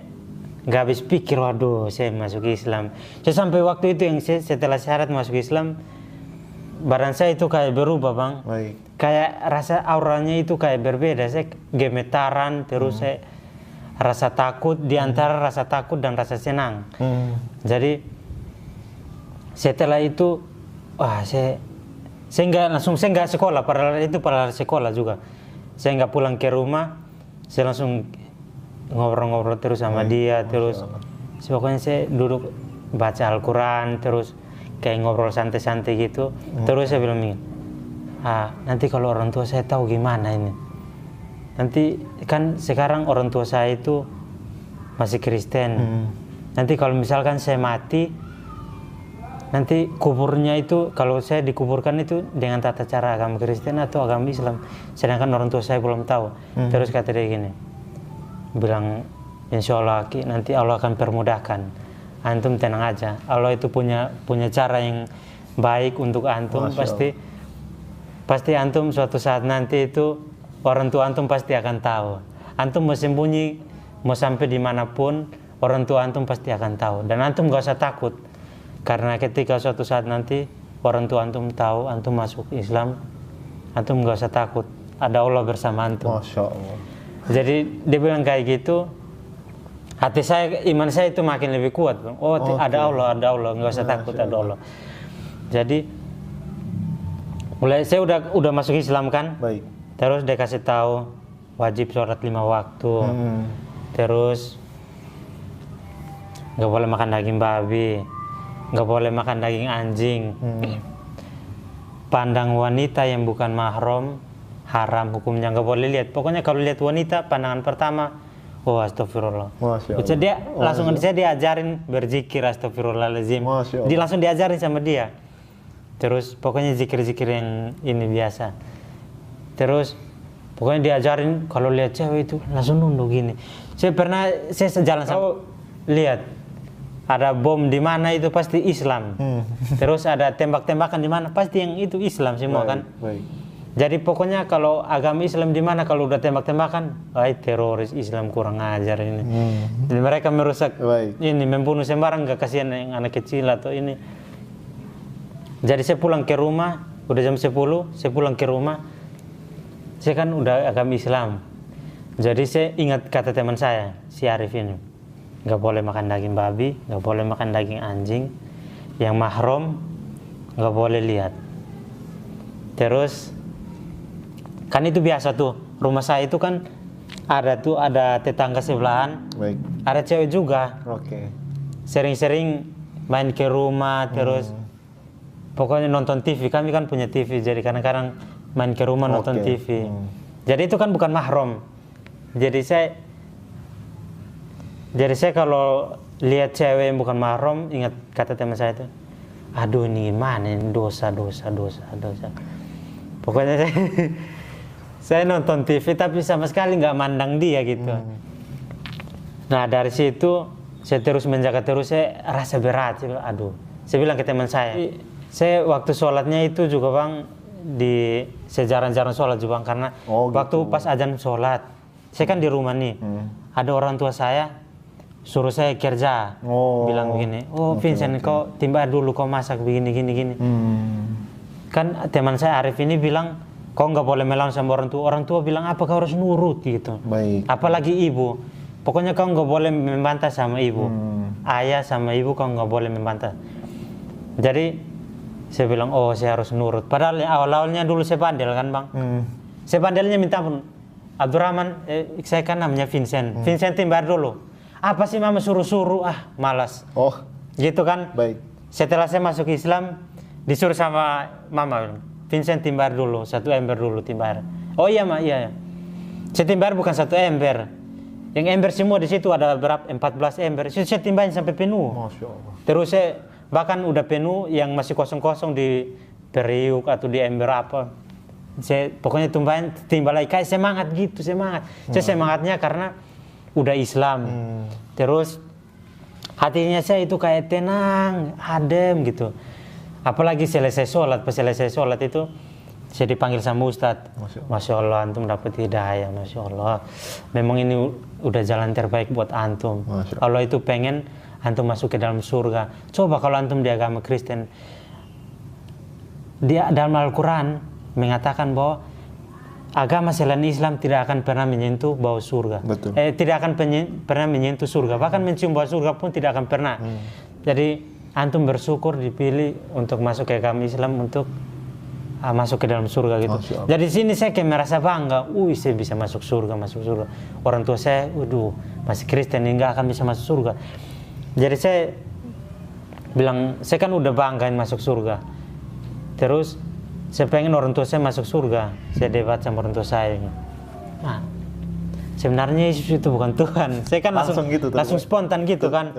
nggak habis pikir, waduh saya masuk Islam. Saya sampai waktu itu yang setelah syarat masuk Islam, badan saya itu kayak berubah bang. Kayak rasa auranya itu kayak berbeda. Saya gemetaran, terus saya rasa takut, di antara rasa takut dan rasa senang. Jadi setelah itu, saya nggak sekolah, padahal sekolah juga. Saya nggak pulang ke rumah, saya langsung ngobrol-ngobrol terus sama dia, terus pokoknya saya duduk baca Al-Quran, terus kayak ngobrol santai-santai gitu. Terus saya bilang, nanti kalau orang tua saya tahu gimana ini? Nanti kan sekarang orang tua saya itu masih Kristen. Nanti kalau misalkan saya mati, nanti kuburnya itu, kalau saya dikuburkan itu dengan tata cara agama Kristen atau agama Islam, sedangkan orang tua saya belum tahu. Terus kata dia gini, bilang, insya Allah nanti Allah akan permudahkan, antum tenang aja, Allah itu punya cara yang baik untuk antum. Pasti antum suatu saat nanti itu orang tua antum pasti akan tahu. Antum mau sembunyi, mau sampai dimanapun, orang tua antum pasti akan tahu. Dan antum gak usah takut, karena ketika suatu saat nanti orang tua antum tahu antum masuk Islam, antum gak usah takut, ada Allah bersama antum. Masya Allah. Jadi dia bilang kayak gitu, hati saya, iman saya itu makin lebih kuat. Ada Allah, nggak usah takut, ada Allah. Jadi mulai saya udah masuk Islam kan. Terus dia kasih tahu wajib sholat 5 waktu. Terus nggak boleh makan daging babi, nggak boleh makan daging anjing. Pandang wanita yang bukan mahram haram hukumnya, nggak boleh lihat. Pokoknya kalau lihat wanita, pandangan pertama, astagfirullah. Dia langsung saya diajarin berzikir, astagfirullahaladzim. Langsung diajarin sama dia. Terus pokoknya zikir-zikir yang ini biasa. Terus pokoknya diajarin kalau lihat cewek itu langsung nunduk gini. Saya sejalan sama, lihat ada bom di mana itu pasti Islam. Terus ada tembak-tembakan di mana pasti yang itu Islam semua kan. Jadi pokoknya kalau agama Islam di mana kalau udah tembak-tembakan, teroris Islam kurang ajar ini. Jadi mereka merusak ini, membunuh sembarang, gak kasihan yang anak kecil atau ini. Jadi saya pulang ke rumah, udah jam 10, saya pulang ke rumah. Saya kan udah agama Islam. Jadi saya ingat kata teman saya, si Arif ini. Gak boleh makan daging babi, gak boleh makan daging anjing. Yang mahram, gak boleh lihat. Terus kan itu biasa tuh, rumah saya itu kan ada tetangga sebelahan, ada cewek juga. Sering-sering main ke rumah, terus pokoknya nonton TV. Kami kan punya TV, jadi kadang-kadang main ke rumah nonton TV. Jadi itu kan bukan mahram. Jadi saya kalau lihat cewek yang bukan mahram, ingat kata teman saya itu, aduh ini gimana ini, dosa. Pokoknya saya nonton TV tapi sama sekali nggak mandang dia gitu. Nah dari situ saya terus menjaga terus, saya rasa berat. Saya bilang, aduh, saya bilang ke teman saya waktu sholatnya itu juga bang, saya jarang-jarang sholat juga bang, karena waktu pas azan sholat, saya kan di rumah nih, ada orang tua saya suruh saya kerja, bilang begini, Vincent kau timba dulu, kau masak begini gini. Kan teman saya Arif ini bilang, kau nggak boleh melawan sama orang tua bilang apa kau harus nurut gitu. Baik. Apalagi ibu, pokoknya kau nggak boleh membantah sama ibu, ayah sama ibu kau nggak boleh membantah. Jadi saya bilang, saya harus nurut. Padahal awal-awalnya dulu saya bandel kan bang, saya bandelnya minta ampun. Abdurrahman, saya kan namanya Vincent, Vincent timbar dulu. Apa sih mama suruh-suruh, malas. Gitu kan. Baik. Setelah saya masuk Islam, disuruh sama mama, Vincent timbar dulu, 1 ember dulu timbar. Oh iya mak, iya. Saya timbar bukan 1 ember. Yang ember semua di situ ada berapa? 14 ember. Saya timbahin sampai penuh. Masya Allah. Terus saya bahkan udah penuh, yang masih kosong-kosong di periuk atau di ember apa. Saya pokoknya timbal lagi, kayak semangat gitu, semangat. Saya semangatnya karena udah Islam, terus hatinya saya itu kayak tenang, adem gitu. Apalagi selesai sholat, pas selesai sholat itu saya dipanggil sama Ustadz. Masya Allah, antum dapat hidayah, Masya Allah. Memang ini udah jalan terbaik buat antum. Allah itu pengen antum masuk ke dalam surga. Coba kalau antum di agama Kristen, dia dalam Al-Quran mengatakan bahwa agama selain Islam tidak akan pernah menyentuh bau surga. Tidak akan pernah menyentuh surga. Bahkan mencium bau surga pun tidak akan pernah. Jadi antum bersyukur dipilih untuk masuk ke agama Islam untuk masuk ke dalam surga gitu. Jadi sini saya kayak merasa bangga. Saya bisa masuk surga. Orang tua saya, masih Kristen nggak akan bisa masuk surga. Jadi saya bilang, saya kan udah banggain masuk surga. Terus saya pengen orang tua saya masuk surga. Saya debat sama orang tua saya. Sebenarnya Yesus itu bukan Tuhan. Saya kan langsung spontan gitu kan.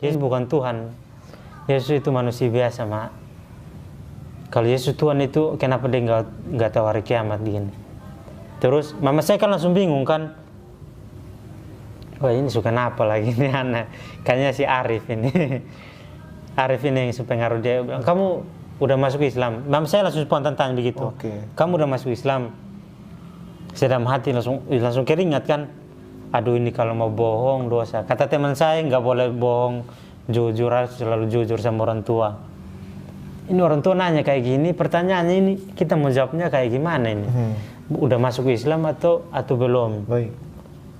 Yesus bukan Tuhan. Yesus itu manusia biasa, mak. Kalau Yesus Tuhan itu, kenapa dia nggak tahu hari kiamat gini? Terus mama saya kan langsung bingung kan. Wah ini suka apa lagi nih anak? Kayaknya si Arif ini. Arif ini yang pengaruh dia bilang, kamu udah masuk Islam. Mama saya langsung spontan tanya begitu. Kamu udah masuk Islam? Saya dalam hati langsung keringat kan. Aduh ini kalau mau bohong dosa. Kata teman saya nggak boleh bohong, jujur, selalu jujur sama orang tua. Ini orang tua nanya kayak gini, pertanyaannya ini kita mau jawabnya kayak gimana ini? Udah masuk Islam atau belum? Baik.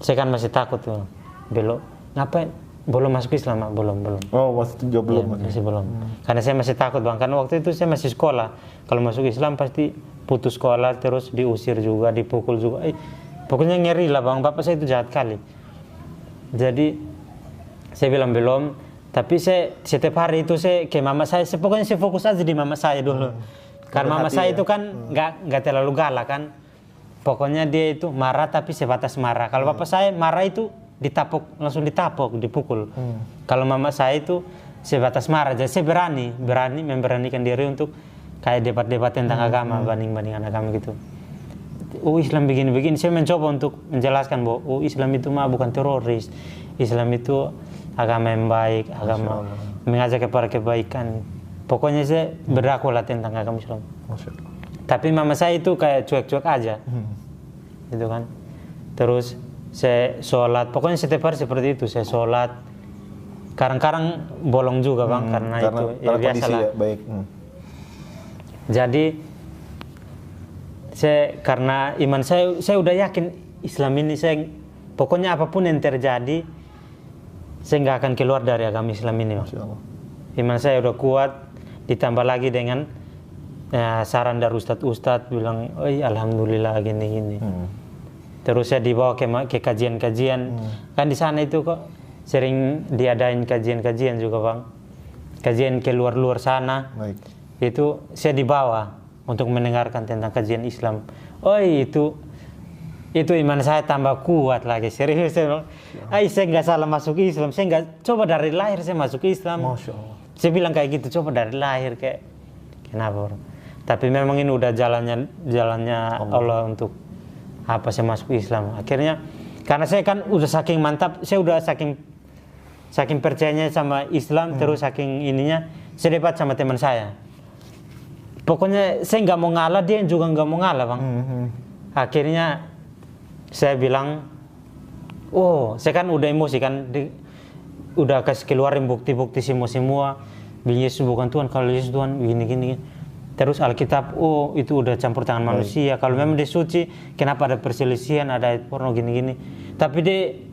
Saya kan masih takut tuh, belum. Ngapain? Belum masuk Islam, belum. Masih jawab belum? Ya, masih belum. Karena saya masih takut bang, karena waktu itu saya masih sekolah. Kalau masuk Islam pasti putus sekolah, terus diusir juga, dipukul juga. Pokoknya ngeri lah bang, bapak saya itu jahat kali. Jadi saya bilang belum. Tapi saya setiap hari itu saya ke mama saya, pokoknya saya fokus aja di mama saya dulu. Karena mama saya itu kan nggak terlalu galak kan. Pokoknya dia itu marah tapi sebatas marah. Kalau bapak saya marah itu langsung ditapuk, dipukul. Kalau mama saya itu sebatas marah. Jadi saya berani memberanikan diri untuk kayak debat-debat tentang agama, banding-bandingan agama gitu. Islam begini-begini. Saya mencoba untuk menjelaskan bahwa Islam itu mah bukan teroris. Islam itu agama yang baik, agama mengajak kepada kebaikan. Pokoknya saya berdakwah tentang agama Islam. Tapi mama saya itu kayak cuek-cuek aja, gitu kan. Terus saya sholat, pokoknya setiap hari seperti itu. Saya sholat, kadang-kadang bolong juga bang, karena itu ya biasalah. Baik. Jadi karena iman saya udah yakin Islam ini, pokoknya apapun yang terjadi, saya nggak akan keluar dari agama Islam ini. Iman saya udah kuat, ditambah lagi dengan saran dari ustadz bilang, alhamdulillah gini. Terus saya dibawa ke kajian-kajian. Kan di sana itu kok sering diadain kajian-kajian juga bang. Kajian ke luar sana. Baik. Itu saya dibawa untuk mendengarkan tentang kajian Islam. Itu iman saya tambah kuat lagi, serius saya nggak salah masuk Islam, saya nggak, coba dari lahir saya masuk Islam. Masya Allah. Saya bilang kayak gitu, coba dari lahir kayak kenapa? Tapi memang ini udah jalannya Allah untuk saya masuk Islam. Akhirnya karena saya kan udah saking mantap, saya udah saking saking percayanya sama Islam, terus saking ininya, saya debat sama teman saya. Pokoknya saya nggak mau ngalah, dia juga nggak mau ngalah, Bang. Akhirnya saya bilang, oh, saya kan udah emosi kan, udah kasih keluarin bukti-bukti semua, bilang Yesus bukan Tuhan, kalau Yesus Tuhan gini. Terus Alkitab, oh itu udah campur tangan manusia. Kalau memang dia suci, kenapa ada perselisihan, ada porno gini. Tapi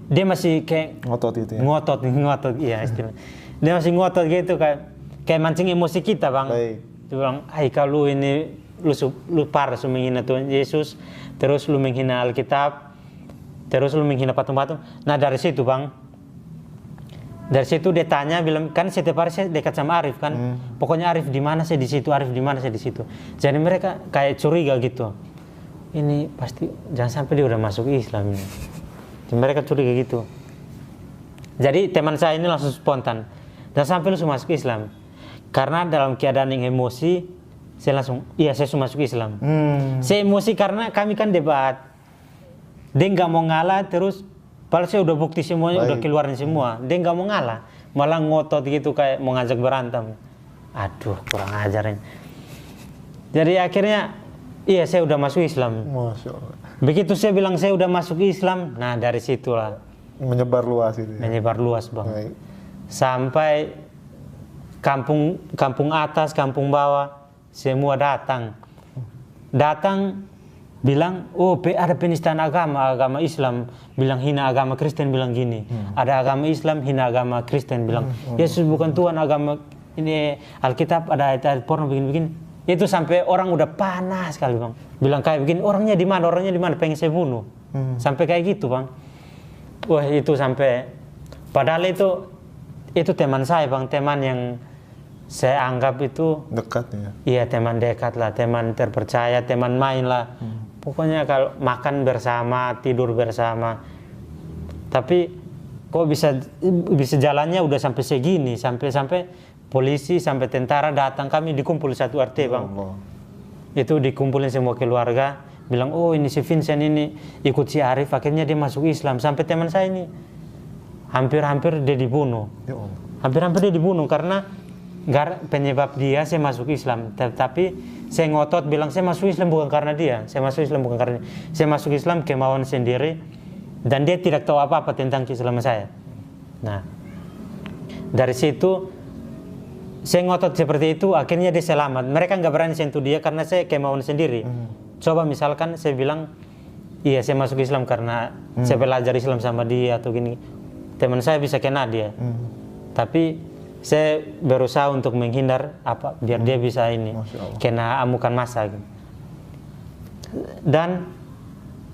dia masih kayak ngotot itu ya. Ngotot, iya istilah. Dia masih ngotot gitu, kayak mancing emosi kita, Bang. Dia bilang, kalau ini lu parah menghina Tuhan Yesus, terus lu menghina Alkitab, terus lu menghina patung-patung. Nah dari situ, Bang, dari situ dia tanya, bilang kan setiap hari saya dekat sama Arif kan, pokoknya Arif di mana saya di situ, Arif di mana saya di situ. Jadi mereka kayak curiga gitu, ini pasti jangan sampai dia udah masuk Islam ini. Jadi mereka curiga gitu. Jadi teman saya ini langsung spontan, jangan sampai lu masuk Islam. Karena dalam keadaan yang emosi, saya langsung, iya saya masuk Islam. Saya emosi karena kami kan debat, dia nggak mau ngalah terus. Padahal saya udah bukti semuanya, udah keluarin semua. Dia nggak mau ngalah, malah ngotot gitu kayak mau ngajak berantem. Aduh, kurang ajar ini. Jadi akhirnya, iya saya udah masuk Islam. Masya Allah. Begitu saya bilang saya udah masuk Islam, nah dari situlah menyebar luas itu. Menyebar luas, Bang. Sampai kampung atas, kampung bawah, semua datang. Bilang, oh ada penistaan agama Islam, bilang hina agama Kristen, bilang gini. Ada agama Islam hina agama Kristen, bilang Yesus bukan Tuhan, agama ini Alkitab ada ayat porno begini. Itu sampai orang udah panas sekali, Bang. Bilang kayak begini, orangnya di mana, pengen saya bunuh. Sampai kayak gitu, Bang. Wah itu sampai, padahal itu teman saya, Bang, teman yang saya anggap itu dekat ya. Iya, teman dekat lah, teman terpercaya, teman main lah. Pokoknya kalau makan bersama, tidur bersama. Tapi kok bisa jalannya udah sampai segini, sampai polisi, sampai tentara datang, kami dikumpul satu RT, Bang. Itu dikumpulin semua keluarga, bilang, oh ini si Vincent ini ikut si Arif, akhirnya dia masuk Islam. Sampai teman saya ini hampir dia dibunuh. Hampir dia dibunuh karena penyebab dia saya masuk Islam. Tapi saya ngotot bilang saya masuk Islam bukan karena dia, saya masuk Islam kemauan sendiri, dan dia tidak tahu apa-apa tentang keislaman saya. Nah dari situ saya ngotot seperti itu, akhirnya dia selamat. Mereka nggak berani sentuh dia karena saya kemauan sendiri. Coba misalkan saya bilang iya saya masuk Islam karena saya belajar Islam sama dia atau gini, teman saya bisa kena dia. Tapi saya berusaha untuk menghindar biar dia bisa kena amukan massa gitu. Dan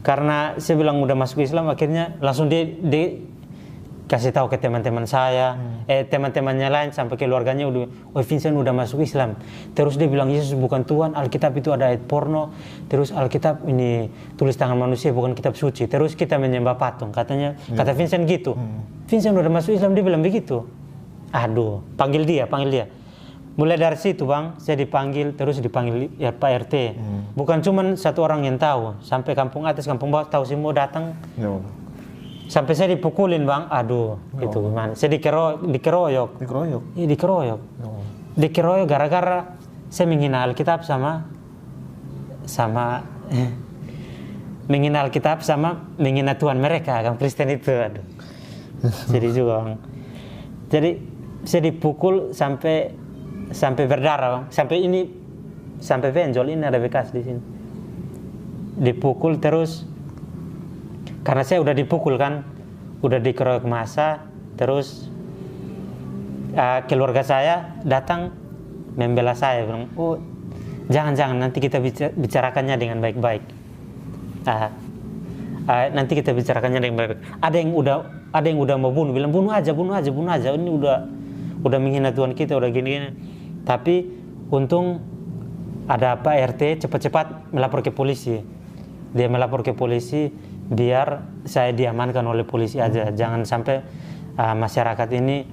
karena saya bilang udah masuk Islam, akhirnya langsung dia kasih tahu ke teman-teman saya, teman-temannya lain sampai keluarganya udah, oh Vincent udah masuk Islam. Terus dia bilang Yesus bukan Tuhan, Alkitab itu ada ayat porno, terus Alkitab ini tulis tangan manusia bukan kitab suci. Terus kita menyembah patung, kata Vincent gitu. Vincent udah masuk Islam, dia bilang begitu. Aduh, panggil dia. Mulai dari situ, Bang, saya dipanggil ya, Pak RT. Bukan cuma satu orang yang tahu, sampai kampung atas, kampung bawah tahu semua datang. Sampai saya dipukulin, Bang. Aduh, itu gimana? Saya dikeroyok. Iya, dikeroyok. Dikeroyok gara-gara saya menghina Alkitab sama menghina Alkitab sama menghina Tuhan mereka, agama Kristen itu. Aduh. Jadi juga, Bang. Jadi saya dipukul sampai berdarah, Bang. Sampai benjol, ini ada bekas di sini. Dipukul terus karena saya udah dipukul kan, udah dikeroyok massa, terus keluarga saya datang membela saya, bilang, oh jangan nanti kita bicarakannya dengan baik-baik. Nanti kita bicarakannya dengan baik-baik. Ada yang udah mau bunuh, bilang bunuh aja. Ini udah menghina Tuhan kita, udah gini. Tapi untung ada Pak RT cepat-cepat melapor ke polisi. Dia melapor ke polisi biar saya diamankan oleh polisi aja. Jangan sampai masyarakat ini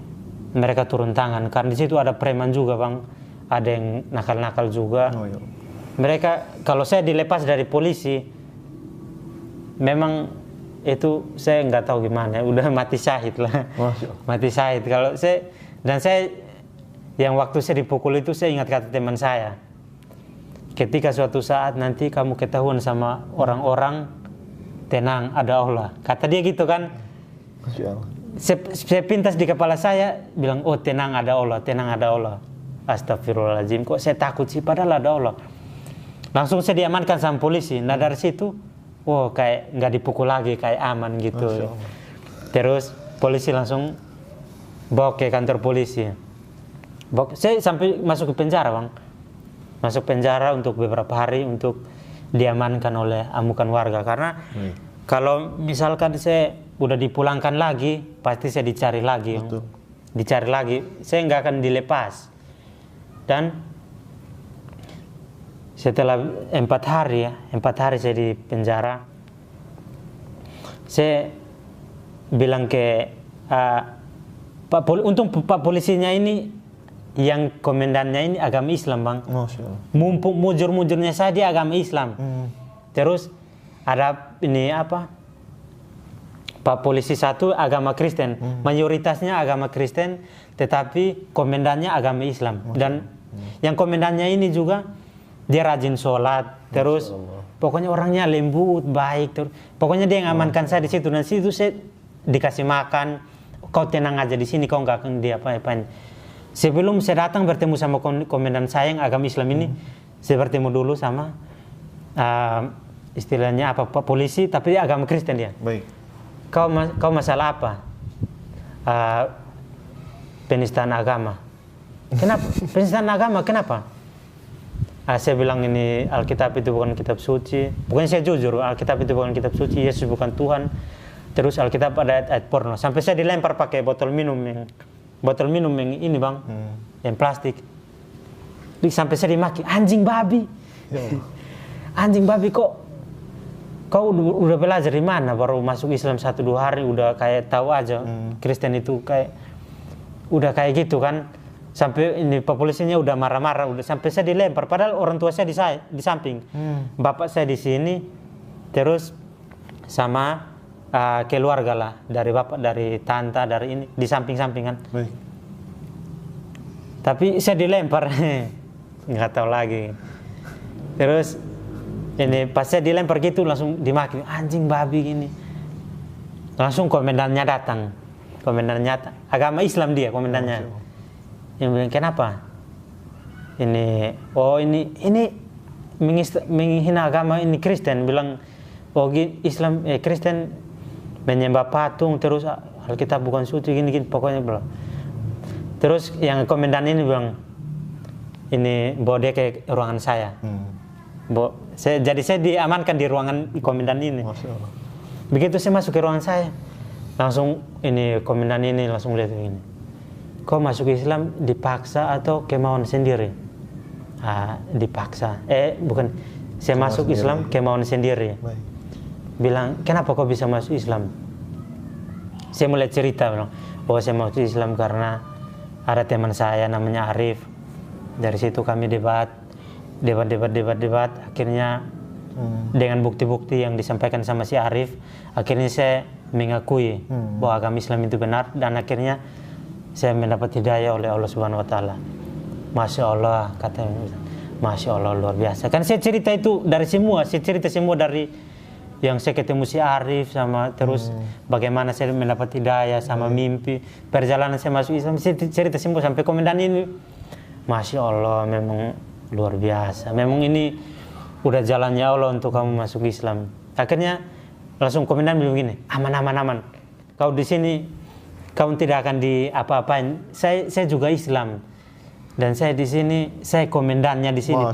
mereka turun tangan. Karena di situ ada preman juga, Bang. Ada yang nakal-nakal juga. Mereka, kalau saya dilepas dari polisi, memang itu saya nggak tahu gimana, udah mati syahid lah. Mati syahid. Kalau saya yang waktu saya dipukul itu saya ingat kata teman saya, ketika suatu saat nanti kamu ketahuan sama orang-orang, tenang, ada Allah. Kata dia gitu kan. Saya pintas di kepala saya bilang, oh tenang ada Allah, tenang ada Allah. Astagfirullahaladzim, kok saya takut sih, padahal ada Allah. Langsung saya diamankan sama polisi. Nah dari situ, kayak nggak dipukul lagi, kayak aman gitu. Terus polisi langsung bawa ke kantor polisi. Saya sampai masuk ke penjara, Bang. Masuk penjara untuk beberapa hari untuk diamankan oleh amukan warga. Karena kalau misalkan saya udah dipulangkan lagi, pasti saya dicari lagi. Dicari lagi, saya nggak akan dilepas. Dan setelah 4 hari saya di penjara, saya bilang ke untung Pak polisinya ini, yang komandannya ini agama Islam, Bang. Mumpung mujur-mujurnya saya dia agama Islam. Terus ada ini Pak polisi satu agama Kristen, mayoritasnya agama Kristen, tetapi komandannya agama Islam. Dan yang komandannya ini juga dia rajin sholat, terus pokoknya orangnya lembut, baik, terus pokoknya dia yang amankan saya di situ. Dan situ saya dikasih makan, kau tenang aja di sini, kau nggak akan diapa-apain. Sebelum saya datang bertemu sama komandan saya yang agama Islam ini, saya bertemu dulu sama istilahnya Pak polisi, tapi dia agama Kristen dia. Baik. Kau masalah apa? Penistaan agama. Kenapa? Penistaan agama kenapa? Saya bilang ini Alkitab itu bukan kitab suci. Pokoknya saya jujur, Alkitab itu bukan kitab suci, Yesus bukan Tuhan. Terus Alkitab ada ayat porno. Sampai saya dilempar pakai botol minum yang ini, Bang, yang plastik. Sampai saya dimaki, anjing babi. Anjing babi, kau udah belajar di mana? Baru masuk Islam 1-2 hari udah kayak tahu aja Kristen itu udah kayak gitu kan. Sampai ini polisinya udah marah-marah, udah sampai saya dilempar. Padahal orang tua saya di samping, bapak saya di sini, terus sama keluarga lah, dari bapak, dari tante, dari ini di samping-samping kan. Baik. Tapi saya dilempar, nggak tahu lagi. Terus ini pas saya dilempar gitu langsung dimaki, anjing babi gini. Langsung komandannya datang, agama Islam dia komandannya. Yang bilang kenapa? Ini menghina agama ini Kristen, bilang Islam Kristen menyembah patung, terus Alkitab bukan suci gini pokoknya bilang. Terus yang komandan ini bilang, ini bawa dia ke ruangan saya. Jadi saya diamankan di ruangan komandan ini. Begitu saya masuk ke ruangan saya, langsung ini komandan ini langsung lihat begini, kau masuk Islam dipaksa atau kemauan sendiri? Dipaksa. Bukan, saya masuk Islam kemauan sendiri. Baik. Bilang, kenapa kau bisa masuk Islam? Saya mulai cerita, bilang, saya masuk Islam karena ada teman saya namanya Arif. Dari situ kami debat. Akhirnya dengan bukti-bukti yang disampaikan sama si Arif, akhirnya saya mengakui bahwa agama Islam itu benar, dan akhirnya saya mendapat hidayah oleh Allah Subhanahu Wa Taala. Masya Allah, katanya, Masya Allah luar biasa. Kan saya cerita itu dari semua, dari yang saya ketemu si Arif sama terus bagaimana saya mendapat hidayah sama mimpi, perjalanan saya masuk Islam, saya cerita semua sampai komandan ini. Masya Allah, memang luar biasa. Memang ini udah jalannya Allah untuk kamu masuk Islam. Akhirnya langsung komandan bilang begini, aman. Kau di sini, kamu tidak akan diapa-apain. Saya juga Islam. Dan saya di sini, saya komandannya di sini.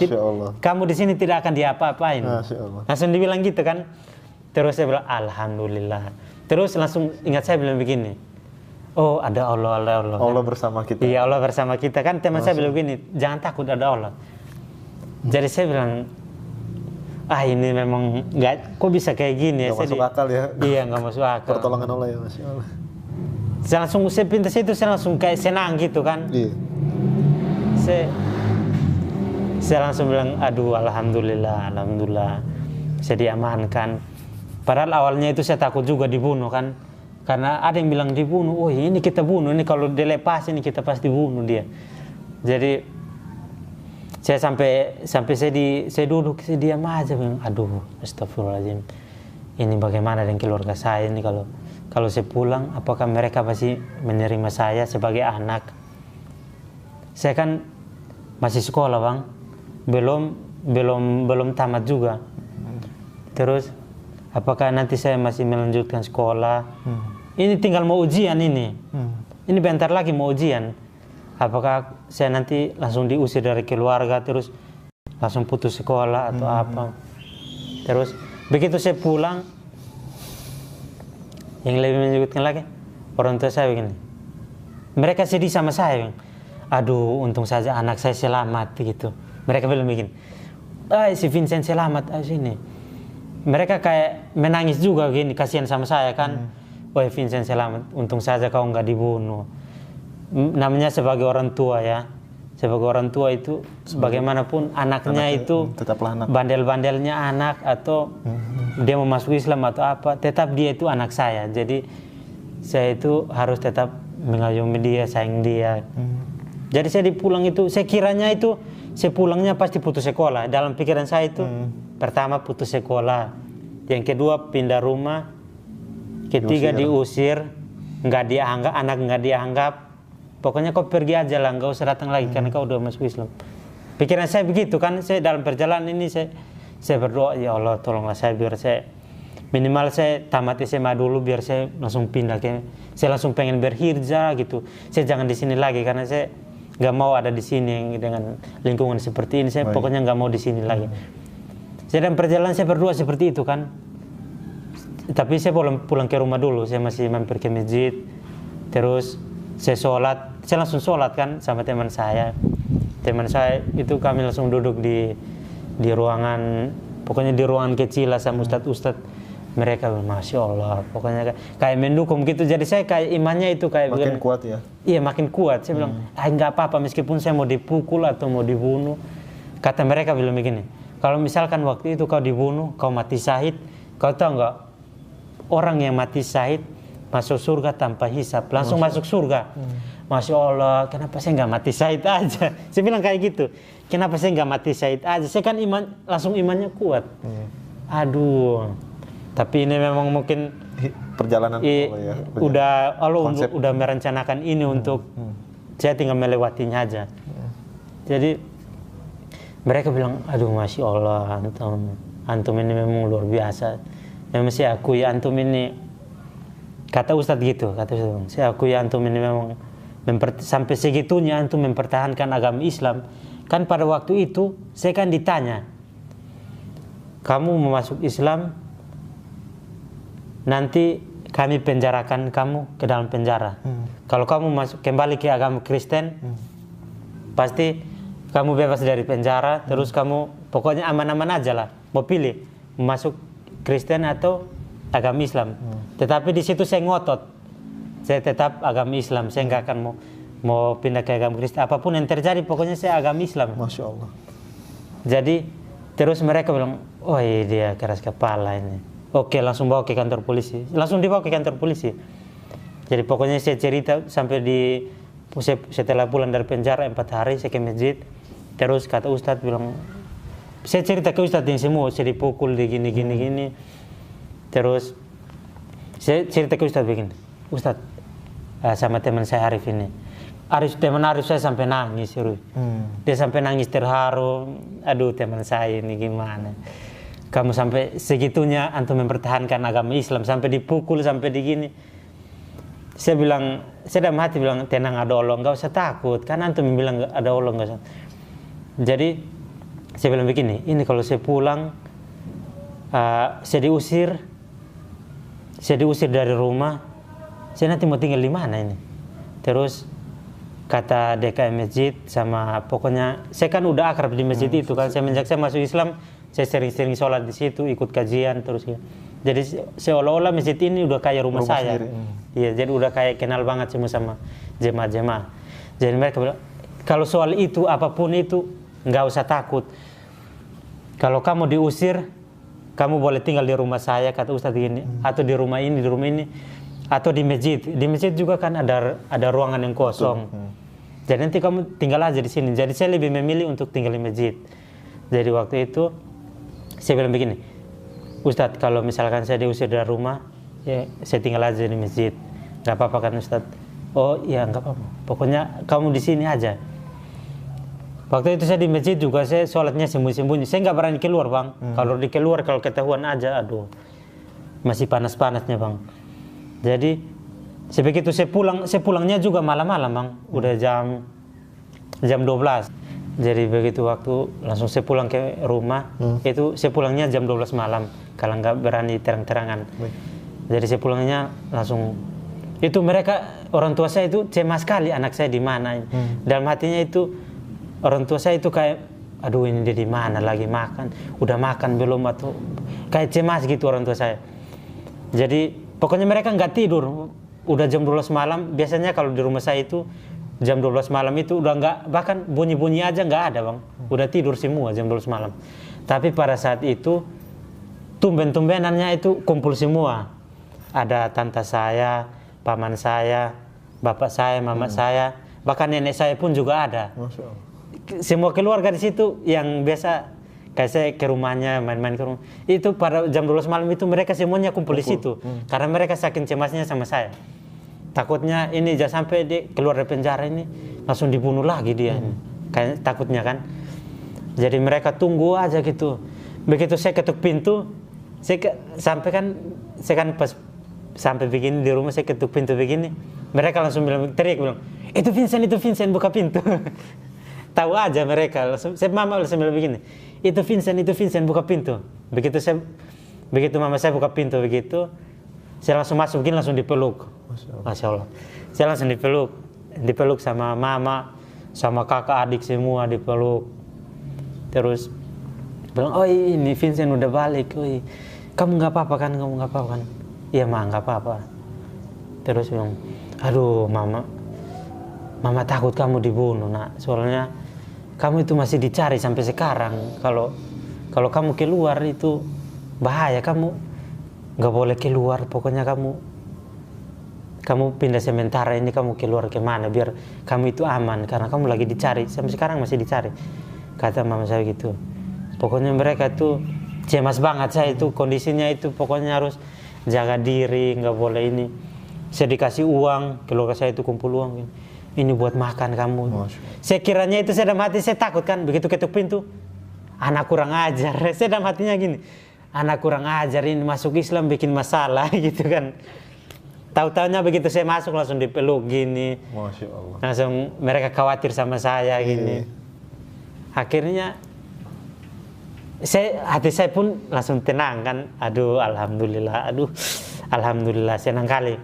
Kamu di sini tidak akan diapa-apain. Langsung dibilang gitu kan. Terus saya bilang, alhamdulillah. Terus langsung ingat saya bilang begini, oh ada Allah. Allah bersama kita. Iya, Allah bersama kita. Kan teman saya bilang begini, jangan takut, ada Allah. Jadi saya bilang, ini memang nggak, kok bisa kayak gini ya? Nggak masuk akal ya? Iya, nggak masuk akal. Pertolongan Allah ya, Masya Allah. Saya pintas itu, saya langsung kayak senang gitu kan. Iya. Saya langsung bilang, aduh alhamdulillah, saya diamankan. Padahal awalnya itu saya takut juga dibunuh kan. Karena ada yang bilang dibunuh, oh ini kita bunuh, ini kalau dilepas ini kita pasti bunuh dia. Jadi saya sampai saya duduk, saya diam aja, bilang, aduh astagfirullahaladzim. Ini bagaimana dengan keluarga saya ini kalau saya pulang, apakah mereka pasti menerima saya sebagai anak? Saya kan masih sekolah bang, belum tamat juga. Terus apakah nanti saya masih melanjutkan sekolah? Ini tinggal mau ujian ini. Ini bentar lagi mau ujian. Apakah saya nanti langsung diusir dari keluarga terus langsung putus sekolah atau apa? Terus begitu saya pulang, yang lebih menyebutkan lagi orang tua saya begini. Mereka sedih sama saya. Aduh, untung saja anak saya selamat gitu. Mereka bilang begini. Si Vincent selamat sini. Mereka kayak menangis juga gini, kasihan sama saya kan. Wah Vincent selamat, untung saja kau nggak dibunuh. Namanya sebagai orang tua ya, sebagai orang tua itu bagaimanapun anaknya itu tetaplah anak. Bandel-bandelnya anak atau dia mau masuk Islam atau apa, tetap dia itu anak saya. Jadi saya itu harus tetap mengayomi dia, sayang dia. Jadi saya dipulang itu, saya kiranya itu saya pulangnya pasti putus sekolah. Dalam pikiran saya itu pertama putus sekolah, yang kedua pindah rumah, ketiga diusir, nggak dianggap, anak nggak dianggap. Pokoknya kau pergi aja lah, nggak usah datang lagi karena kau udah masuk Islam. Pikiran saya begitu kan. Saya dalam perjalanan ini saya berdoa, ya Allah tolonglah saya biar saya minimal saya tamat SMA dulu biar saya langsung pindah saya langsung pengen berhijrah gitu. Saya jangan di sini lagi karena saya nggak mau ada di sini dengan lingkungan seperti ini. Saya pokoknya nggak mau di sini lagi. Saya dalam perjalanan saya berdoa seperti itu kan. Tapi saya pulang ke rumah dulu, saya masih mampir ke masjid. Terus saya langsung sholat kan sama teman saya. Teman saya itu kami langsung duduk di ruangan, pokoknya di ruangan kecil lah sama ustadz. Mereka Masya Allah, pokoknya kayak mendukung gitu. Jadi saya kayak imannya itu kayak makin kuat ya? Iya makin kuat. Saya bilang, nggak apa-apa meskipun saya mau dipukul atau mau dibunuh. Kata mereka bilang begini, kalau misalkan waktu itu kau dibunuh, kau mati syahid, kau tahu nggak? Orang yang mati syahid masuk surga tanpa hisab, langsung masuk surga. Masya Allah, kenapa saya nggak mati syahid aja? Saya bilang kayak gitu. Kenapa saya nggak mati syahid aja? Saya kan langsung imannya kuat. Aduh, tapi ini memang mungkin perjalanan Allah ya. Allah udah merencanakan ini untuk saya tinggal melewatinya aja. Jadi mereka bilang, aduh Masya Allah, antum ini memang luar biasa. Memang saya akui antum ini, kata Ustadz gitu, saya akui antum ini memang sampai segitunya antum mempertahankan agama Islam. Kan pada waktu itu saya kan ditanya, kamu mau masuk Islam, nanti kami penjarakan kamu ke dalam penjara. Kalau kamu kembali ke agama Kristen, pasti kamu bebas dari penjara, terus kamu pokoknya aman-aman aja lah. Mau pilih masuk Kristen atau agama Islam. Tetapi di situ saya ngotot, saya tetap agama Islam. Saya nggak akan mau pindah ke agama Kristen. Apapun yang terjadi, pokoknya saya agama Islam. Masya Allah. Jadi terus mereka bilang, oh iya dia keras kepala ini. Oke, langsung bawa ke kantor polisi. Langsung dibawa ke kantor polisi. Jadi pokoknya saya cerita sampai setelah pulang dari penjara 4 hari saya ke masjid. Terus kata Ustadz bilang, saya cerita ke Ustadz yang semua, saya dipukul di gini. Terus saya cerita ke Ustadz begini, Ustadz sama teman saya Arif ini. Teman Arif saya sampai nangis. Dia sampai nangis terharu. Aduh teman saya ini gimana. Kamu sampai segitunya antum mempertahankan agama Islam, sampai dipukul, sampai digini. Saya dalam hati bilang, tenang ada Allah, nggak usah takut. Kan antum bilang ada Allah, nggak usah. Jadi saya bilang begini, ini kalau saya pulang, saya diusir dari rumah, saya nanti mau tinggal di mana ini? Terus kata DKM masjid sama pokoknya, saya kan udah akrab di masjid itu kan, semenjak saya masuk Islam, saya sering-sering sholat di situ, ikut kajian terus ya. Jadi seolah-olah masjid ini udah kayak rumah saya. Iya, jadi udah kayak kenal banget semua sama jemaah-jemaah. Jadi mereka bilang, kalau soal itu apapun itu nggak usah takut. Kalau kamu diusir, kamu boleh tinggal di rumah saya, kata Ustadz gini, atau di rumah ini, atau di masjid. Di masjid juga kan ada ruangan yang kosong. Jadi nanti kamu tinggal aja di sini. Jadi saya lebih memilih untuk tinggal di masjid. Jadi waktu itu saya bilang begini, Ustadz, kalau misalkan saya diusir dari rumah, ya saya tinggal aja di masjid. Gak apa-apa kan Ustadz? Oh iya nggak apa-apa. Pokoknya kamu di sini aja. Waktu itu saya di masjid juga, saya sholatnya sembunyi-sembunyi. Saya nggak berani keluar bang. Kalau kalau ketahuan aja, aduh, masih panas-panasnya bang. Jadi sebegitu saya pulangnya juga malam-malam bang. Udah jam 12. Jadi begitu waktu langsung saya pulang ke rumah. Itu saya pulangnya jam 12 malam. Kalau nggak berani terang-terangan. Jadi saya pulangnya langsung. Itu mereka, orang tua saya itu cemas sekali anak saya di mana. Dalam hatinya itu orang tua saya itu kayak, aduh ini dia di mana lagi makan, udah makan belum, atau kayak cemas gitu orang tua saya. Jadi pokoknya mereka nggak tidur, udah jam 12 malam. Biasanya kalau di rumah saya itu jam 12 malam itu udah nggak, bahkan bunyi-bunyi aja nggak ada bang, udah tidur semua jam 12 malam. Tapi pada saat itu tumben-tumbenannya itu kumpul semua, ada tante saya, paman saya, bapak saya, mama saya, bahkan nenek saya pun juga ada. Masya Allah. Semua keluarga di situ yang biasa kayak saya ke rumahnya, main-main ke rumah. Itu pada jam 12 malam itu mereka semuanya kumpul di situ. Karena mereka saking cemasnya sama saya. Takutnya ini jangan sampai dia keluar dari penjara ini langsung dibunuh lagi dia. Kayak takutnya kan. Jadi mereka tunggu aja gitu. Begitu saya ketuk pintu, saya kan pas sampai begini di rumah, saya ketuk pintu begini, mereka langsung teriak bilang, itu Vincent buka pintu. Tahu aja mereka, mama langsung bilang begini, itu Vincent buka pintu. Begitu mama saya buka pintu begitu, saya langsung masuk begini, langsung dipeluk. Masya Allah. Saya langsung dipeluk sama mama, sama kakak adik semua dipeluk. Terus bilang, oh ini Vincent udah balik, kamu nggak apa-apa kan? Iya ma, nggak apa-apa. Terus bilang, aduh mama takut kamu dibunuh nak, soalnya kamu itu masih dicari sampai sekarang. Kalau kamu keluar itu bahaya, kamu nggak boleh keluar. Pokoknya kamu pindah sementara ini, kamu keluar kemana biar kamu itu aman, karena kamu lagi dicari sampai sekarang, masih dicari, kata mama saya gitu. Pokoknya mereka itu cemas banget. Saya itu kondisinya itu pokoknya harus jaga diri, nggak boleh ini. Saya dikasih uang, keluarga saya itu kumpul uang, ini buat makan kamu. Saya kiranya itu, saya dalam hati saya takut kan, begitu ketuk pintu, anak kurang ajar. Saya dalam hatinya gini, anak kurang ajar ini masuk Islam bikin masalah gitu kan. Tahu-taunya begitu saya masuk langsung dipeluk gini. Masya Allah. Langsung mereka khawatir sama saya gini. Akhirnya hati saya pun langsung tenang kan. Alhamdulillah senang kali.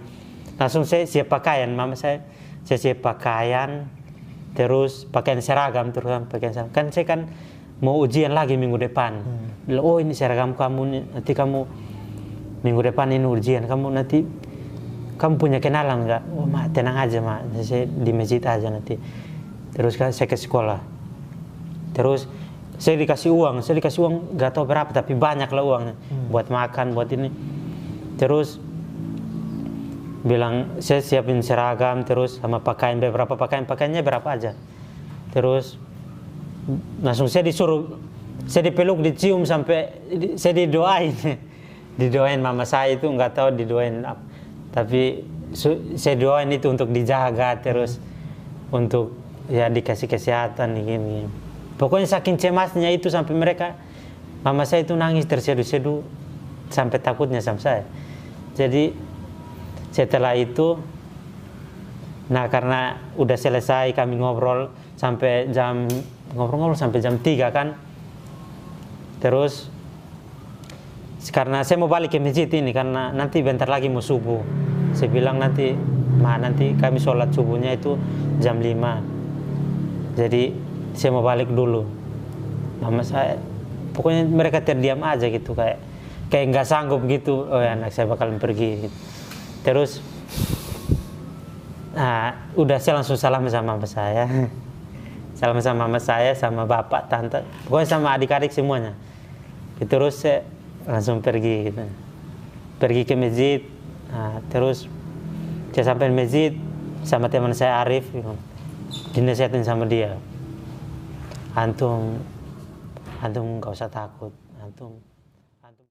Langsung saya siap pakaian, mama saya siap pakaian, terus pakaian seragam, kan saya kan mau ujian lagi minggu depan. Bilang, oh ini seragam kamu, nanti kamu minggu depan ini ujian, kamu punya kenalan nggak? Oh mak, tenang aja mak, saya di masjid aja nanti. Terus kan saya ke sekolah, terus saya dikasih uang nggak tahu berapa, tapi banyak lah uangnya, buat makan, buat ini. Terus bilang saya siapin seragam, terus sama pakaiannya berapa aja. Terus langsung saya dipeluk, dicium, sampai saya didoain mama saya itu, nggak tahu didoain apa, tapi saya doain itu untuk dijaga, terus untuk ya dikasih kesehatan gini. Pokoknya saking cemasnya itu sampai mama saya itu nangis terseduh-seduh sampai takutnya sama saya. Jadi setelah itu, nah karena udah selesai kami ngobrol sampai jam 3 kan. Terus karena saya mau balik ke masjid ini, karena nanti bentar lagi mau subuh. Saya bilang nanti kami sholat subuhnya itu jam 5. Jadi saya mau balik dulu. Mama saya, pokoknya mereka terdiam aja gitu, kayak nggak sanggup gitu. Oh ya, anak saya bakalan pergi gitu. Terus udah saya langsung salam sama mama saya. Salam sama mama saya, sama bapak, tante, pokoknya sama adik-adik semuanya. Terus saya langsung pergi gitu. Pergi ke masjid. Nah, terus saya sampai masjid sama teman saya Arif gitu. Dinasihatin sama dia, antum nggak usah takut, antum